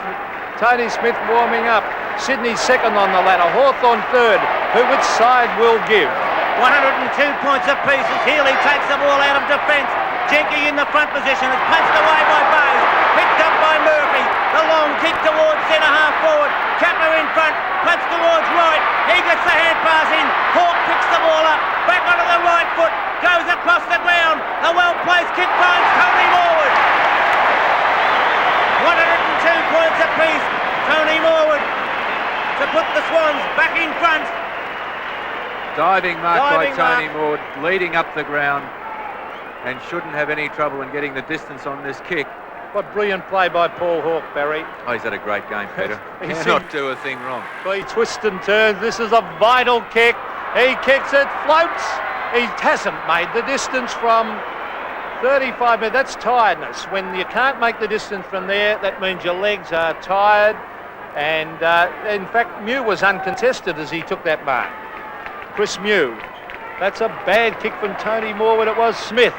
warming up. Sydney second on the ladder. Hawthorn third. Which side will give? 102 points apiece as Healy takes the ball out of defence. Jenke in the front position. It's punched away by Bowes. Picked up by Murphy. The long kick towards centre half forward. Capper in front. Punch towards right. He gets the hand pass in. Hawke picks the ball up. Back onto the across the ground. A well-placed kick finds Tony Morwood. 102 points apiece. Tony Morwood to put the Swans back in front. Diving mark by Diving Tony mark. Morwood, leading up the ground, and shouldn't have any trouble in getting the distance on this kick. What brilliant play by Paul Hawke, Barry. Oh, he's had a great game, Peter. He's Cannot do a thing wrong. He twists and turns. This is a vital kick. He kicks it, floats. He hasn't made the distance from 35 metres. That's tiredness. When you can't make the distance from there, that means your legs are tired. And in fact, Mew was uncontested as he took that mark. Chris Mew. That's a bad kick from Tony Morwood. It was Smith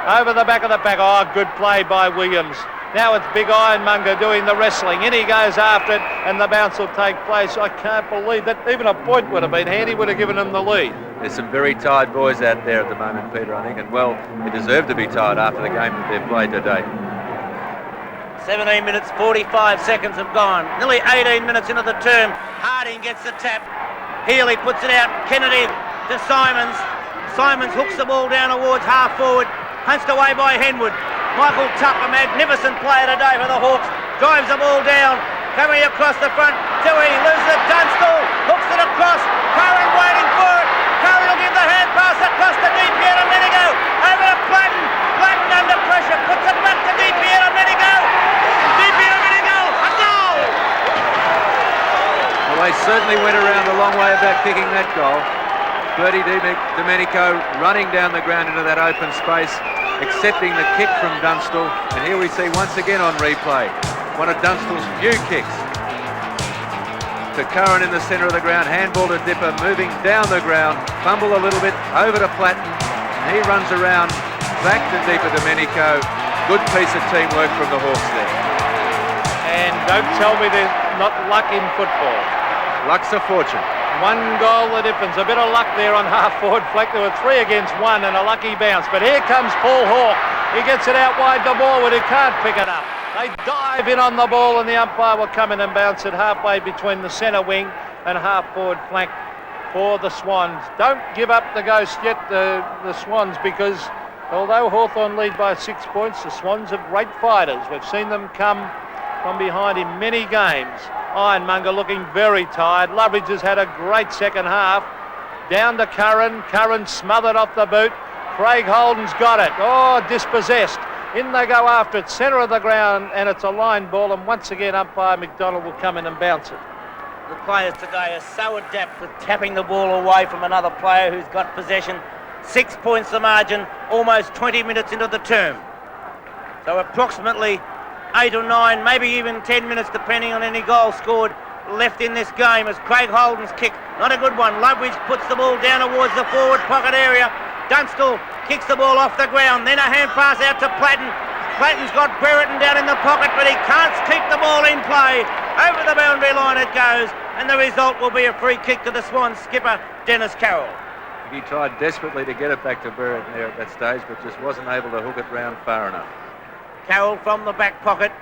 over the back of the pack. Oh, good play by Williams. Now it's Big Ironmonger doing the wrestling. In he goes after it, and the bounce will take place. I can't believe that. Even a point would have been handy, would have given him the lead. There's some very tired boys out there at the moment, Peter, I think, and well, they deserve to be tired after the game that they've played today. 17 minutes, 45 seconds have gone. Nearly 18 minutes into the term. Harding gets the tap. Healy puts it out. Kennedy to Simons. Simons hooks the ball down towards half forward. Punched away by Henwood. Michael Tupp, a magnificent player today for the Hawks, drives the ball down, coming across the front. Tui loses it. Dunstall hooks it across. Curran waiting for it. Curran will give the hand pass across to DiPiero Menigo. Over to Platten. Platten under pressure. Puts it back to DiPiero Menigo. DiPiero Menigo. A goal! Well, they certainly went around a long way about kicking that goal. Bertie Domenico running down the ground into that open space, accepting the kick from Dunstall, and here we see once again on replay one of Dunstall's few kicks to Curran in the centre of the ground. Handball to Dipper, moving down the ground, fumble a little bit over to Platten, and he runs around back to Dipper Domenico. Good piece of teamwork from the Hawks there. And don't tell me there's not luck in football. Luck's a fortune. One goal the difference. A bit of luck there on half-forward flank. There were 3 against 1 and a lucky bounce. But here comes Paul Hawke. He gets it out wide to Morwood, who can't pick it up. They dive in on the ball, and the umpire will come in and bounce it halfway between the centre wing and half-forward flank for the Swans. Don't give up the ghost yet, the Swans, because although Hawthorn lead by 6 points, the Swans are great fighters. We've seen them come from behind in many games. Ironmonger looking very tired. Loveridge has had a great second half. Down to Curran. Curran smothered off the boot. Craig Holden's got it. Oh, dispossessed. In they go after it. Centre of the ground, and it's a line ball. And once again, umpire McDonald will come in and bounce it. The players today are so adept at tapping the ball away from another player who's got possession. 6 points the margin, almost 20 minutes into the term. So approximately 8 or 9, maybe even 10 minutes, depending on any goal scored, left in this game as Craig Holden's kick, not a good one. Loveridge puts the ball down towards the forward pocket area. Dunstall kicks the ball off the ground, then a hand pass out to Platten. Platten's got Brereton down in the pocket, but he can't keep the ball in play. Over the boundary line it goes, and the result will be a free kick to the Swans skipper, Dennis Carroll. He tried desperately to get it back to Brereton there at that stage, but just wasn't able to hook it round far enough. Carroll from the back pocket,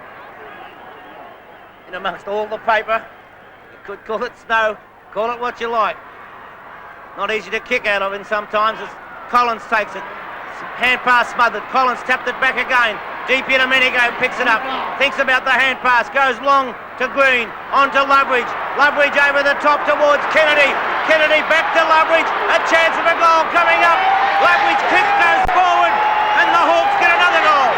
in amongst all the paper. You could call it snow, call it what you like. Not easy to kick out of, and sometimes as Collins takes it. Hand pass smothered. Collins tapped it back again. DiPiero Domenico picks it up. Thinks about the hand pass. Goes long to Green. On to Loveridge. Loveridge over the top towards Kennedy. Kennedy back to Loveridge. A chance of a goal coming up. Loveridge kick goes forward, and the Hawks get another goal.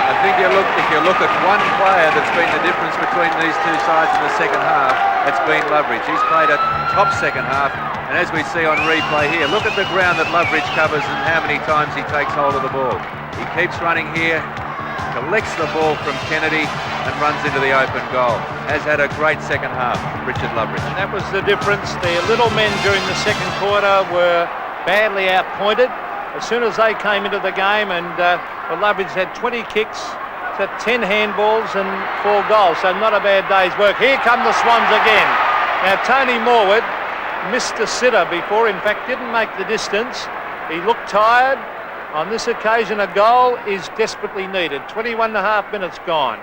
I think if you look at one player that's been the difference between these two sides in the second half, it's been Loveridge. He's played a top second half, and as we see on replay here, look at the ground that Loveridge covers and how many times he takes hold of the ball. He keeps running here, collects the ball from Kennedy and runs into the open goal. Has had a great second half, Richard Loveridge. And that was the difference. The little men during the second quarter were badly outpointed. As soon as they came into the game, and Loveridge had 20 kicks to 10 handballs and 4 goals, so not a bad day's work. Here come the Swans again. Now Tony Morwood missed a sitter before, in fact didn't make the distance. He looked tired. On this occasion a goal is desperately needed. 21 and a half minutes gone.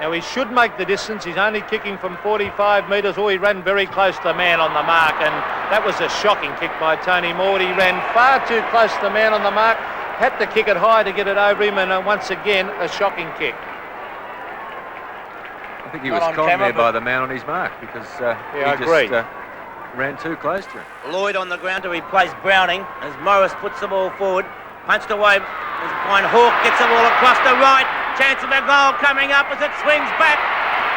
Now he should make the distance. He's only kicking from 45 metres. Oh, he ran very close to the man on the mark, and that was a shocking kick by Tony Mord. He ran far too close to the man on the mark, had to kick it high to get it over him, and once again, a shocking kick. I think he was conned there by the man on his mark because he just ran too close to him. Lloyd on the ground to replace Browning as Morris puts the ball forward. Punched away behind Hawke, gets the ball across the right. Chance of a goal coming up as it swings back.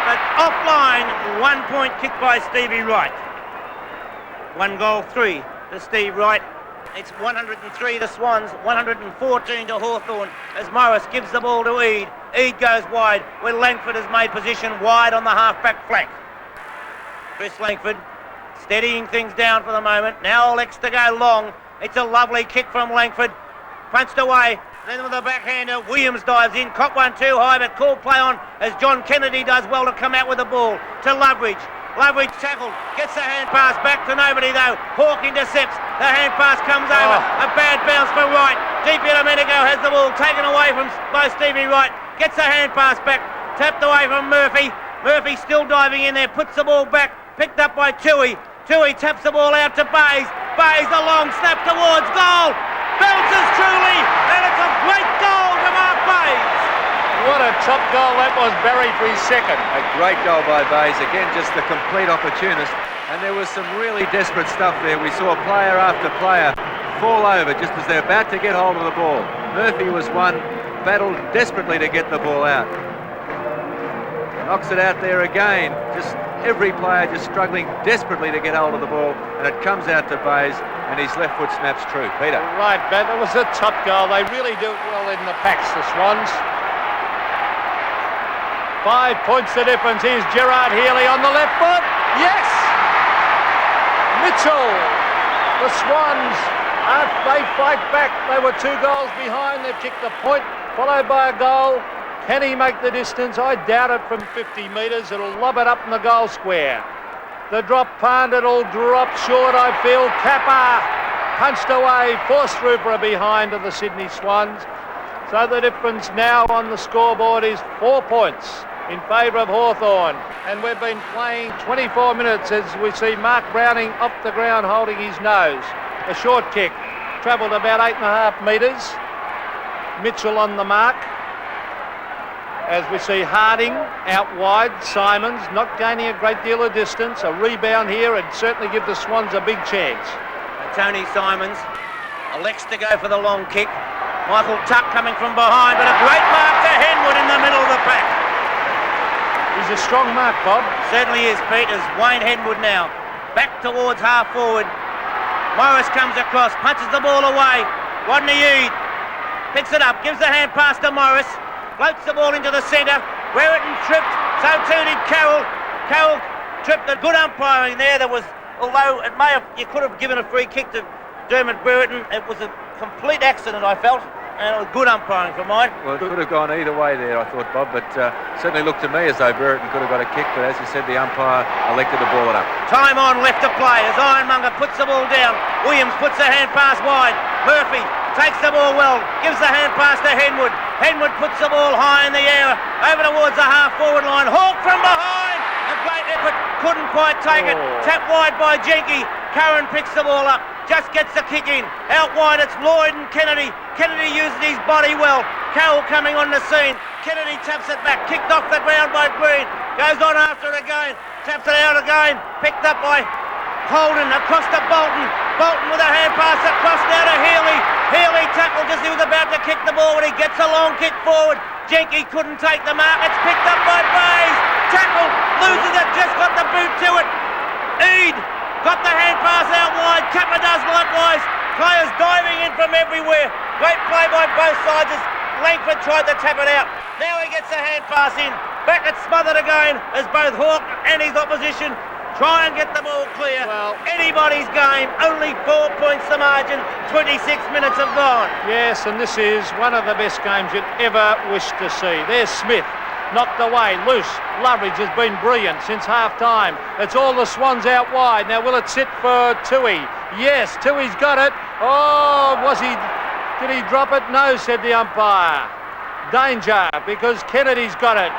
But offline, 1 point kick by Stevie Wright. 1 goal, 3 to Steve Wright. It's 103 to Swans, 114 to Hawthorn as Morris gives the ball to Eade. Eade goes wide where Langford has made position wide on the half-back flank. Chris Langford steadying things down for the moment. Now elects to go long. It's a lovely kick from Langford. Punched away. Then with the backhander, Williams dives in. Caught one too high, but called play on as John Kennedy does well to come out with the ball to Loveridge. Loveridge tackled, gets the hand pass back to nobody though. Hawke intercepts. The hand pass comes over. A bad bounce for Wright. DP Domenico has the ball taken away by Stevie Wright. Gets the hand pass back. Tapped away from Murphy. Murphy still diving in there. Puts the ball back. Picked up by Tui. Tui taps the ball out to Bays. Bays a long snap towards goal. Bounces truly, and it's a great goal to Mark Bays. What a top goal that was, Barry, for his second. A great goal by Bays. Again, just the complete opportunist. And there was some really desperate stuff there. We saw player after player fall over just as they're about to get hold of the ball. Murphy was one, battled desperately to get the ball out. Knocks it out there again. Just every player just struggling desperately to get hold of the ball. And it comes out to Bays, and his left foot snaps true. Peter. Right, Ben, that was a top goal. They really do it well in the packs, the Swans. 5 points the difference. Here's Gerard Healy on the left foot. Yes! Mitchell. The Swans, they fight back. They were 2 goals behind. They've kicked the point, followed by a goal. Can he make the distance? I doubt it from 50 metres. It'll lob it up in the goal square. The drop punt, it'll drop short, I feel. Kappa punched away, forced through for a behind of the Sydney Swans. So the difference now on the scoreboard is 4 points in favour of Hawthorn. And we've been playing 24 minutes as we see Mark Browning off the ground holding his nose. A short kick, travelled about 8.5 metres. Mitchell on the mark. As we see Harding out wide, Simons not gaining a great deal of distance. A rebound here and certainly give the Swans a big chance. Tony Simons elects to go for the long kick. Michael Tuck coming from behind, but a great mark to Henwood in the middle of the pack. He's a strong mark, Bob. Certainly is, Pete, as Wayne Henwood now back towards half forward. Morris comes across, punches the ball away. Rodney Eade picks it up, gives the hand pass to Morris. Floats the ball into the centre. Brereton tripped, so too did Carroll. Carroll tripped. A good umpiring there. There was, although it may have, you could have given a free kick to Dermot Brereton. It was a complete accident, I felt, and it was good umpiring for mine. Well, it could have gone either way there, I thought, Bob, but certainly looked to me as though Brereton could have got a kick, but as you said, the umpire elected to ball it up. Time on left to play as Ironmonger puts the ball down. Williams puts the hand pass wide. Murphy takes the ball well, gives the hand pass to Henwood. Henwood puts the ball high in the air, over towards the half-forward line. Hawke from behind! A great effort, couldn't quite take it. Tapped wide by Jenke. Curran picks the ball up, just gets the kick in. Out wide, it's Lloyd and Kennedy. Kennedy uses his body well. Carroll coming on the scene. Kennedy taps it back, kicked off the ground by Green. Goes on after it again, taps it out again. Picked up by Holden, across to Bolton. Bolton with a hand pass across now to Healy. Healy tackled just as he was about to kick the ball when he gets a long kick forward. Jenke couldn't take the mark. It's picked up by Bays. Tackled, loses it, just got the boot to it. Eade got the hand pass out wide. Kappa does likewise. Players diving in from everywhere. Great play by both sides as Langford tried to tap it out. Now he gets the hand pass in. Back it's smothered again as both Hawke and his opposition try and get the ball clear. Well, anybody's game, only 4 points the margin, 26 minutes have gone. Yes, and this is one of the best games you'd ever wish to see. There's Smith, knocked away, loose. Loveridge has been brilliant since half-time. It's all the Swans out wide. Now, will it sit for Tui? Yes, Tui's got it. Oh, did he drop it? No, said the umpire. Danger, because Kennedy's got it.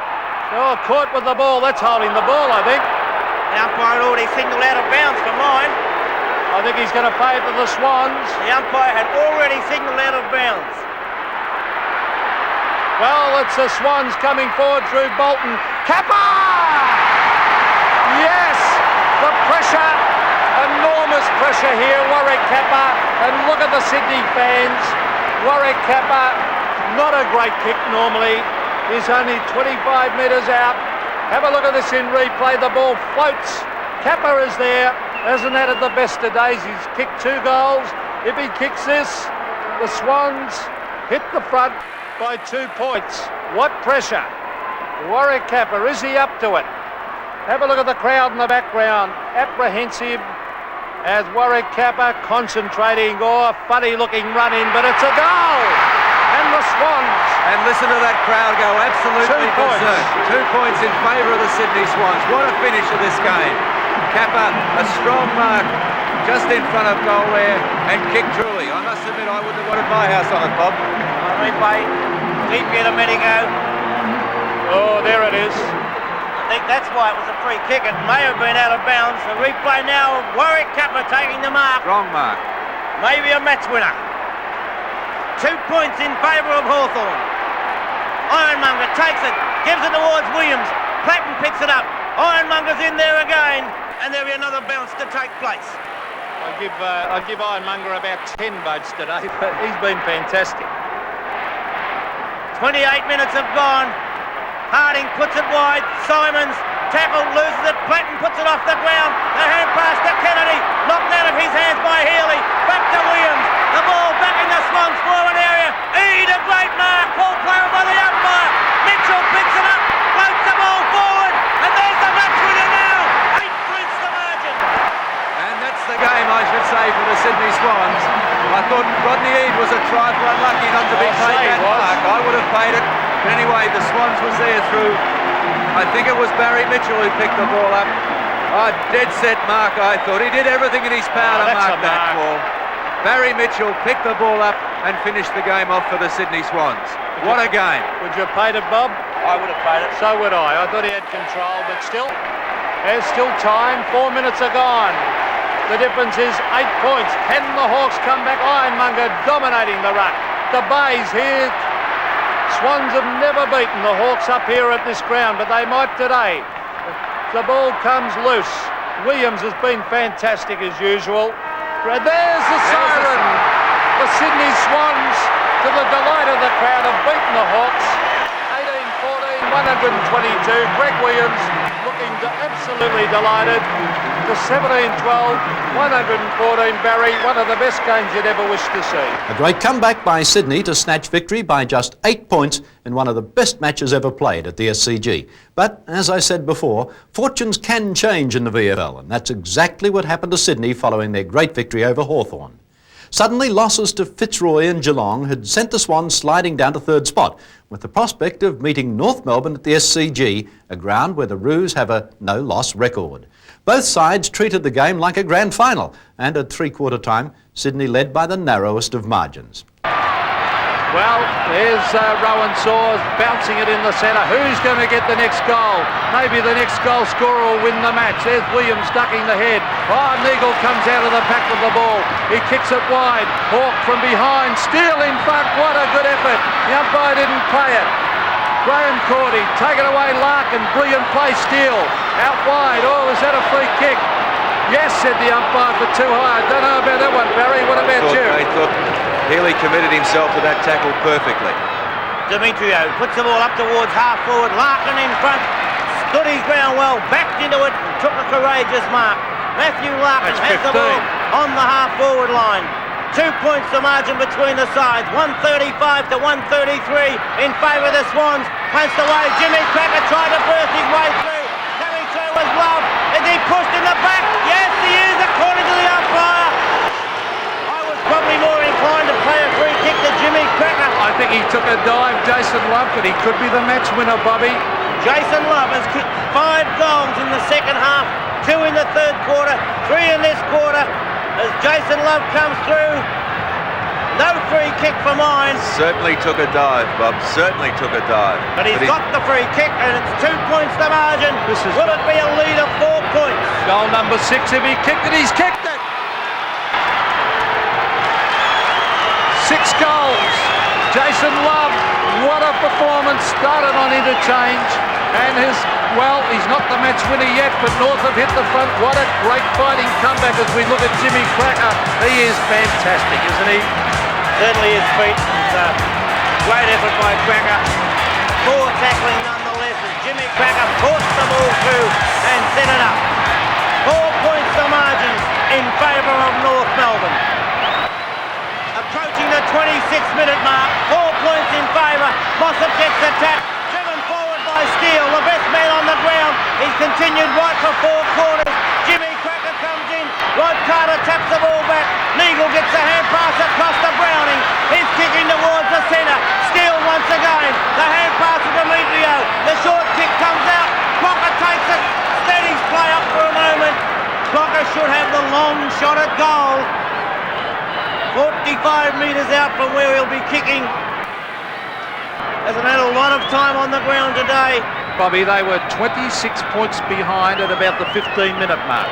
Oh, caught with the ball. That's holding the ball, I think. The umpire already signalled out of bounds for mine. I think he's going to pay it to the Swans. The umpire had already signalled out of bounds. Well, it's the Swans coming forward through Bolton. Kappa! Yes! The pressure, enormous pressure here. Warwick Kappa, and look at the Sydney fans. Warwick Kappa, not a great kick normally. He's only 25 metres out. Have a look at this in replay. The ball floats. Kappa is there. Hasn't had it the best of days. He's kicked 2 goals. If he kicks this, the Swans hit the front by 2 points. What pressure. Warwick Kappa, is he up to it? Have a look at the crowd in the background. Apprehensive as Warwick Kappa concentrating. Oh, a funny looking run in, but it's a goal! And the Swans. And listen to that crowd go absolutely 2 points. berserk. 2 points in favour of the Sydney Swans. What a finish of this game. Kappa, a strong mark just in front of goal there, and kicked truly. I must admit, I wouldn't have wanted my house on it, Bob. Replay, deep get a minute ago. Oh, there it is. I think that's why it was a free kick. It may have been out of bounds. The replay now, Warwick Kappa taking the mark. Strong mark. Maybe a match winner. 2 points in favour of Hawthorn. Ironmonger takes it, gives it towards Williams. Platten picks it up. Ironmonger's in there again, and there'll be another bounce to take place. I'll give Ironmonger about 10 votes today, but he's been fantastic. 28 minutes have gone. Harding puts it wide. Simons tackle, loses it. Platten puts it off the ground. The hand pass to Kennedy. Knocked out of his hands by Healy. Back to Williams. The ball back in the Swans forward area. Eade, a great mark. Ball player by the umpire. Mitchell picks it up. Floats the ball forward. And there's the match winner now. 8 points the margin. And that's the game, I should say, for the Sydney Swans. I thought Rodney Eade was a trifle unlucky not to be paid that mark. I would have paid it. But anyway, the Swans was there through, I think it was Barry Mitchell who picked the ball up. A dead set mark, I thought. He did everything in his power to mark that ball. Barry Mitchell picked the ball up and finished the game off for the Sydney Swans. What a game. Would you have paid it, Bob? I would have paid it. So would I. I thought he had control, but still, there's still time. 4 minutes are gone. The difference is 8 points. Can the Hawks come back? Ironmonger dominating the ruck. The Bays here. Swans have never beaten the Hawks up here at this ground, but they might today. The ball comes loose. Williams has been fantastic as usual. There's the siren. The Sydney Swans, to the delight of the crowd, have beaten the Hawks. 18-14, 122. Greg Williams looking absolutely delighted. The 17-12, 114 Barry, one of the best games you'd ever wish to see. A great comeback by Sydney to snatch victory by just 8 points in one of the best matches ever played at the SCG. But, as I said before, fortunes can change in the VFL, and that's exactly what happened to Sydney following their great victory over Hawthorn. Suddenly, losses to Fitzroy and Geelong had sent the Swans sliding down to 3rd spot, with the prospect of meeting North Melbourne at the SCG, a ground where the Roos have a no-loss record. Both sides treated the game like a grand final, and at three-quarter time, Sydney led by the narrowest of margins. Well, there's Rowan Saws bouncing it in the centre. Who's going to get the next goal? Maybe the next goal scorer will win the match. There's Williams ducking the head. Oh, Neagle comes out of the pack with the ball. He kicks it wide. Hawke from behind. Steele in front. What a good effort. The umpire didn't play it. Graham Cordy, take it away, Larkin. Brilliant play, Steele. Out wide. Oh, is that a free kick? Yes, said the umpire, for too high. Don't know about that one, Barry. What about you? I thought Healy committed himself to that tackle perfectly. Demetrio puts the ball up towards half forward. Larkin in front. Stood his ground well. Backed into it and took a courageous mark. Matthew Larkin has the ball on the half forward line. 2 points the margin between the sides. 135 to 133 in favour of the Swans. Punched away. Jimmy Cracker tried to burst his way through. Coming through was Love. Is he pushed in the back? Yes, he is, according to the umpire. I was probably more inclined to play a free kick to Jimmy Cracker. I think he took a dive, Jason Love, but he could be the match winner, Bobby. Jason Love has kicked 5 goals in the second half, 2 in the third quarter, 3 in this quarter. As Jason Love comes through, No free kick for mine. Certainly took a dive, Bob. Certainly took a dive. But he's got the free kick, and it's 2 points the margin. Will it be a lead of 4 points? Goal number 6. If he kicked it, he's kicked it. 6 goals. Jason Love, what a performance. Started on interchange, and he's not the match winner yet, but North have hit the front. What a great fighting comeback as we look at Jimmy Cracker. He is fantastic, isn't he? Certainly is, Pete. Great effort by Cracker. Poor tackling nonetheless as Jimmy Cracker forced the ball through and set it up. 4 points the margin in favour of North Melbourne. Approaching the 26-minute mark, 4 points in favour. Mossop gets the tap, driven forward by Steele, the best man on the ground. He's continued right for 4 quarters. Jimmy Cracker comes in. Rod Carter taps the ball back. Neagle gets a hand pass across to Browning. He's kicking towards the centre. Steele once again. The hand pass to Demetrio. The short kick comes out. Crocker takes it. Steadies play up for a moment. Crocker should have the long shot at goal. 45 metres out from where he'll be kicking. Hasn't had a lot of time on the ground today. Bobby, they were 26 points behind at about the 15-minute mark.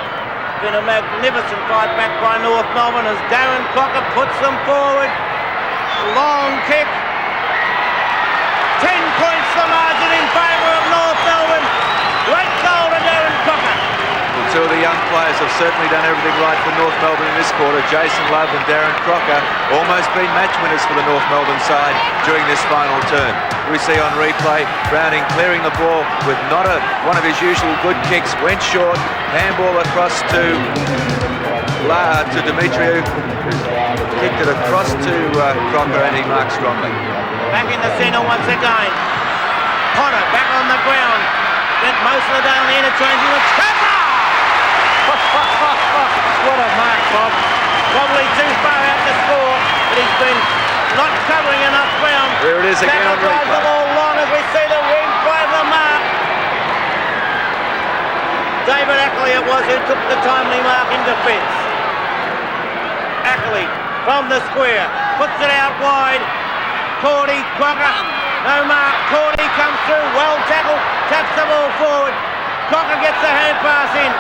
Been a magnificent fight back by North Melbourne as Darren Crocker puts them forward. Long kick. 10 points the margin in favour of North Melbourne. Great goal to Darren Crocker. Well, 2 of the young players have certainly done everything right for North Melbourne in this quarter. Jason Love and Darren Crocker almost been match winners for the North Melbourne side during this final turn. We see on replay Browning clearing the ball with not one of his usual good kicks. Went short, handball across to Demetrio, kicked it across to Crocker, and he marked strongly. Back in the centre once again. Potter back on the ground. Spent most of the day on the interchange. What a mark, Bob. Probably too far out to score, but he's been not covering enough ground. There it is again on replay. Drives the ball long as we see the replay of the mark. David Ackley it was who took the timely mark in defence. Ackley from the square, puts it out wide. Cordy, Crocker, no mark. Cordy comes through, well tackled, taps the ball forward. Crocker gets the hand pass in,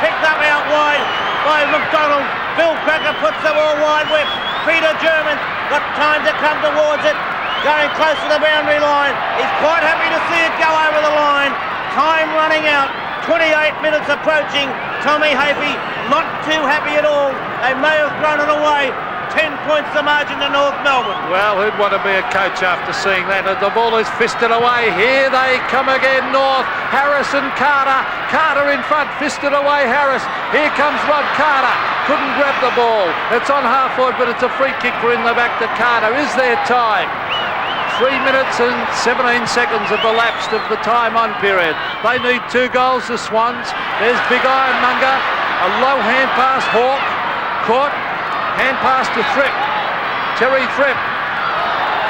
picked up out wide by McDonald. Bill Cracker puts the ball wide with Peter German. Got time to come towards it. Going close to the boundary line. He's quite happy to see it go over the line. Time running out. 28 minutes approaching. Tommy Hafey not too happy at all. They may have thrown it away. 10 points the margin to North Melbourne. Well, who'd want to be a coach after seeing that? The ball is fisted away. Here they come again, North. Harris and Carter. Carter in front, fisted away Harris. Here comes Rod Carter. Couldn't grab the ball. It's on half forward, but it's a free kick for in the back to Carter. Is there time? 3 minutes and 17 seconds have elapsed of the time on period. They need 2 goals, the Swans. There's Big Ironmonger. A low hand pass, Hawke. Caught. Hand pass to Thripp. Terry Thripp.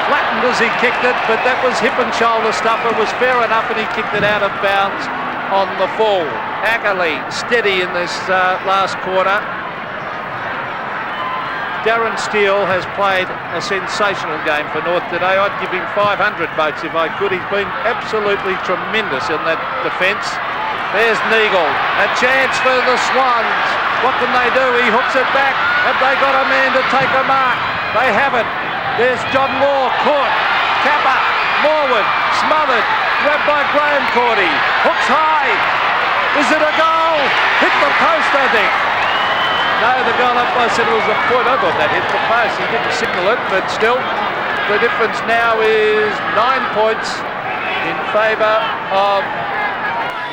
Flattened as he kicked it, but that was hip and shoulder stuff. It was fair enough, and he kicked it out of bounds on the full. Ackley steady in this last quarter. Darren Steele has played a sensational game for North today. I'd give him 500 votes if I could. He's been absolutely tremendous in that defence. There's Neagle. A chance for the Swans. What can they do? He hooks it back. Have they got a man to take a mark? They haven't. There's John Law caught. Capper. Morwood. Smothered. Grabbed by Graham Cordy. Hooks high. Is it a goal? Hit the post, I think. No, the goal up, I said it was a point. I thought that hit the post. He didn't signal it, but still, the difference now is 9 points in favour of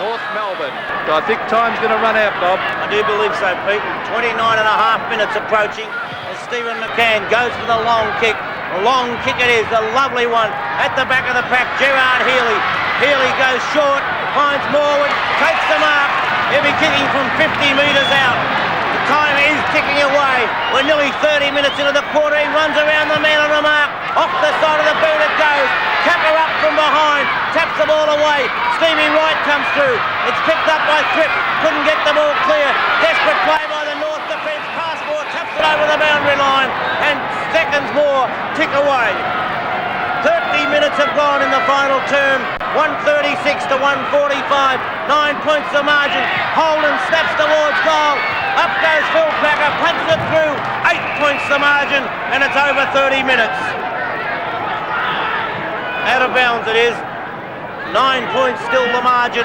North Melbourne. I think time's going to run out, Bob. I do believe so, Pete. 29 and a half minutes approaching as Stephen McCann goes for the long kick. A long kick it is, a lovely one. At the back of the pack, Gerard Healy. Healy goes short, finds Morwood, takes the mark. He'll be kicking from 50 metres out. The time is ticking away. We're nearly 30 minutes into the quarter. He runs around the man on the mark. Off the side of the boot it goes. Capper up from behind. Taps the ball away. Stevie Wright comes through. It's picked up by Thripp. Couldn't get the ball clear. Desperate play by the North defence. Passport taps it over the boundary line. And seconds more tick away. 30 minutes have gone in the final term. 136 to 145. 9 points the margin. Holden snaps towards goal. Up goes Phil Packer, punches it through. 8 points the margin, and it's over 30 minutes. Out of bounds it is. 9 points still the margin.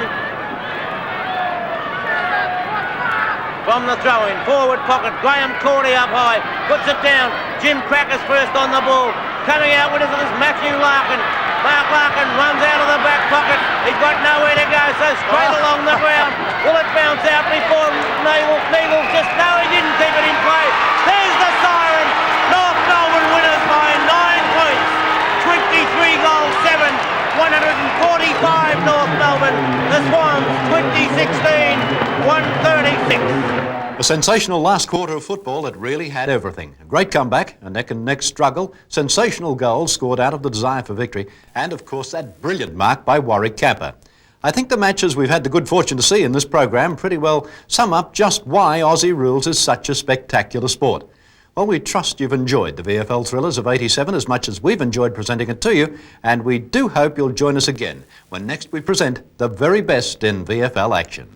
From the throw-in, forward pocket, Graham Cordy up high, puts it down. Jim Cracker's first on the ball. Coming out with it is Matthew Larkin. Mark Larkin runs out of the back pocket. He's got nowhere to go, so straight along the ground. Will it bounce out before Neagles just, no, he didn't keep it in play. There's the siren. North Melbourne winners by 9 points. 23 goals, 7. 145 North Melbourne. The Swans 2016, 136. A sensational last quarter of football that really had everything. A great comeback, a neck-and-neck struggle, sensational goals scored out of the desire for victory, and of course that brilliant mark by Warwick Capper. I think the matches we've had the good fortune to see in this program pretty well sum up just why Aussie rules is such a spectacular sport. Well, we trust you've enjoyed the VFL Thrillers of 87 as much as we've enjoyed presenting it to you, and we do hope you'll join us again when next we present the very best in VFL action.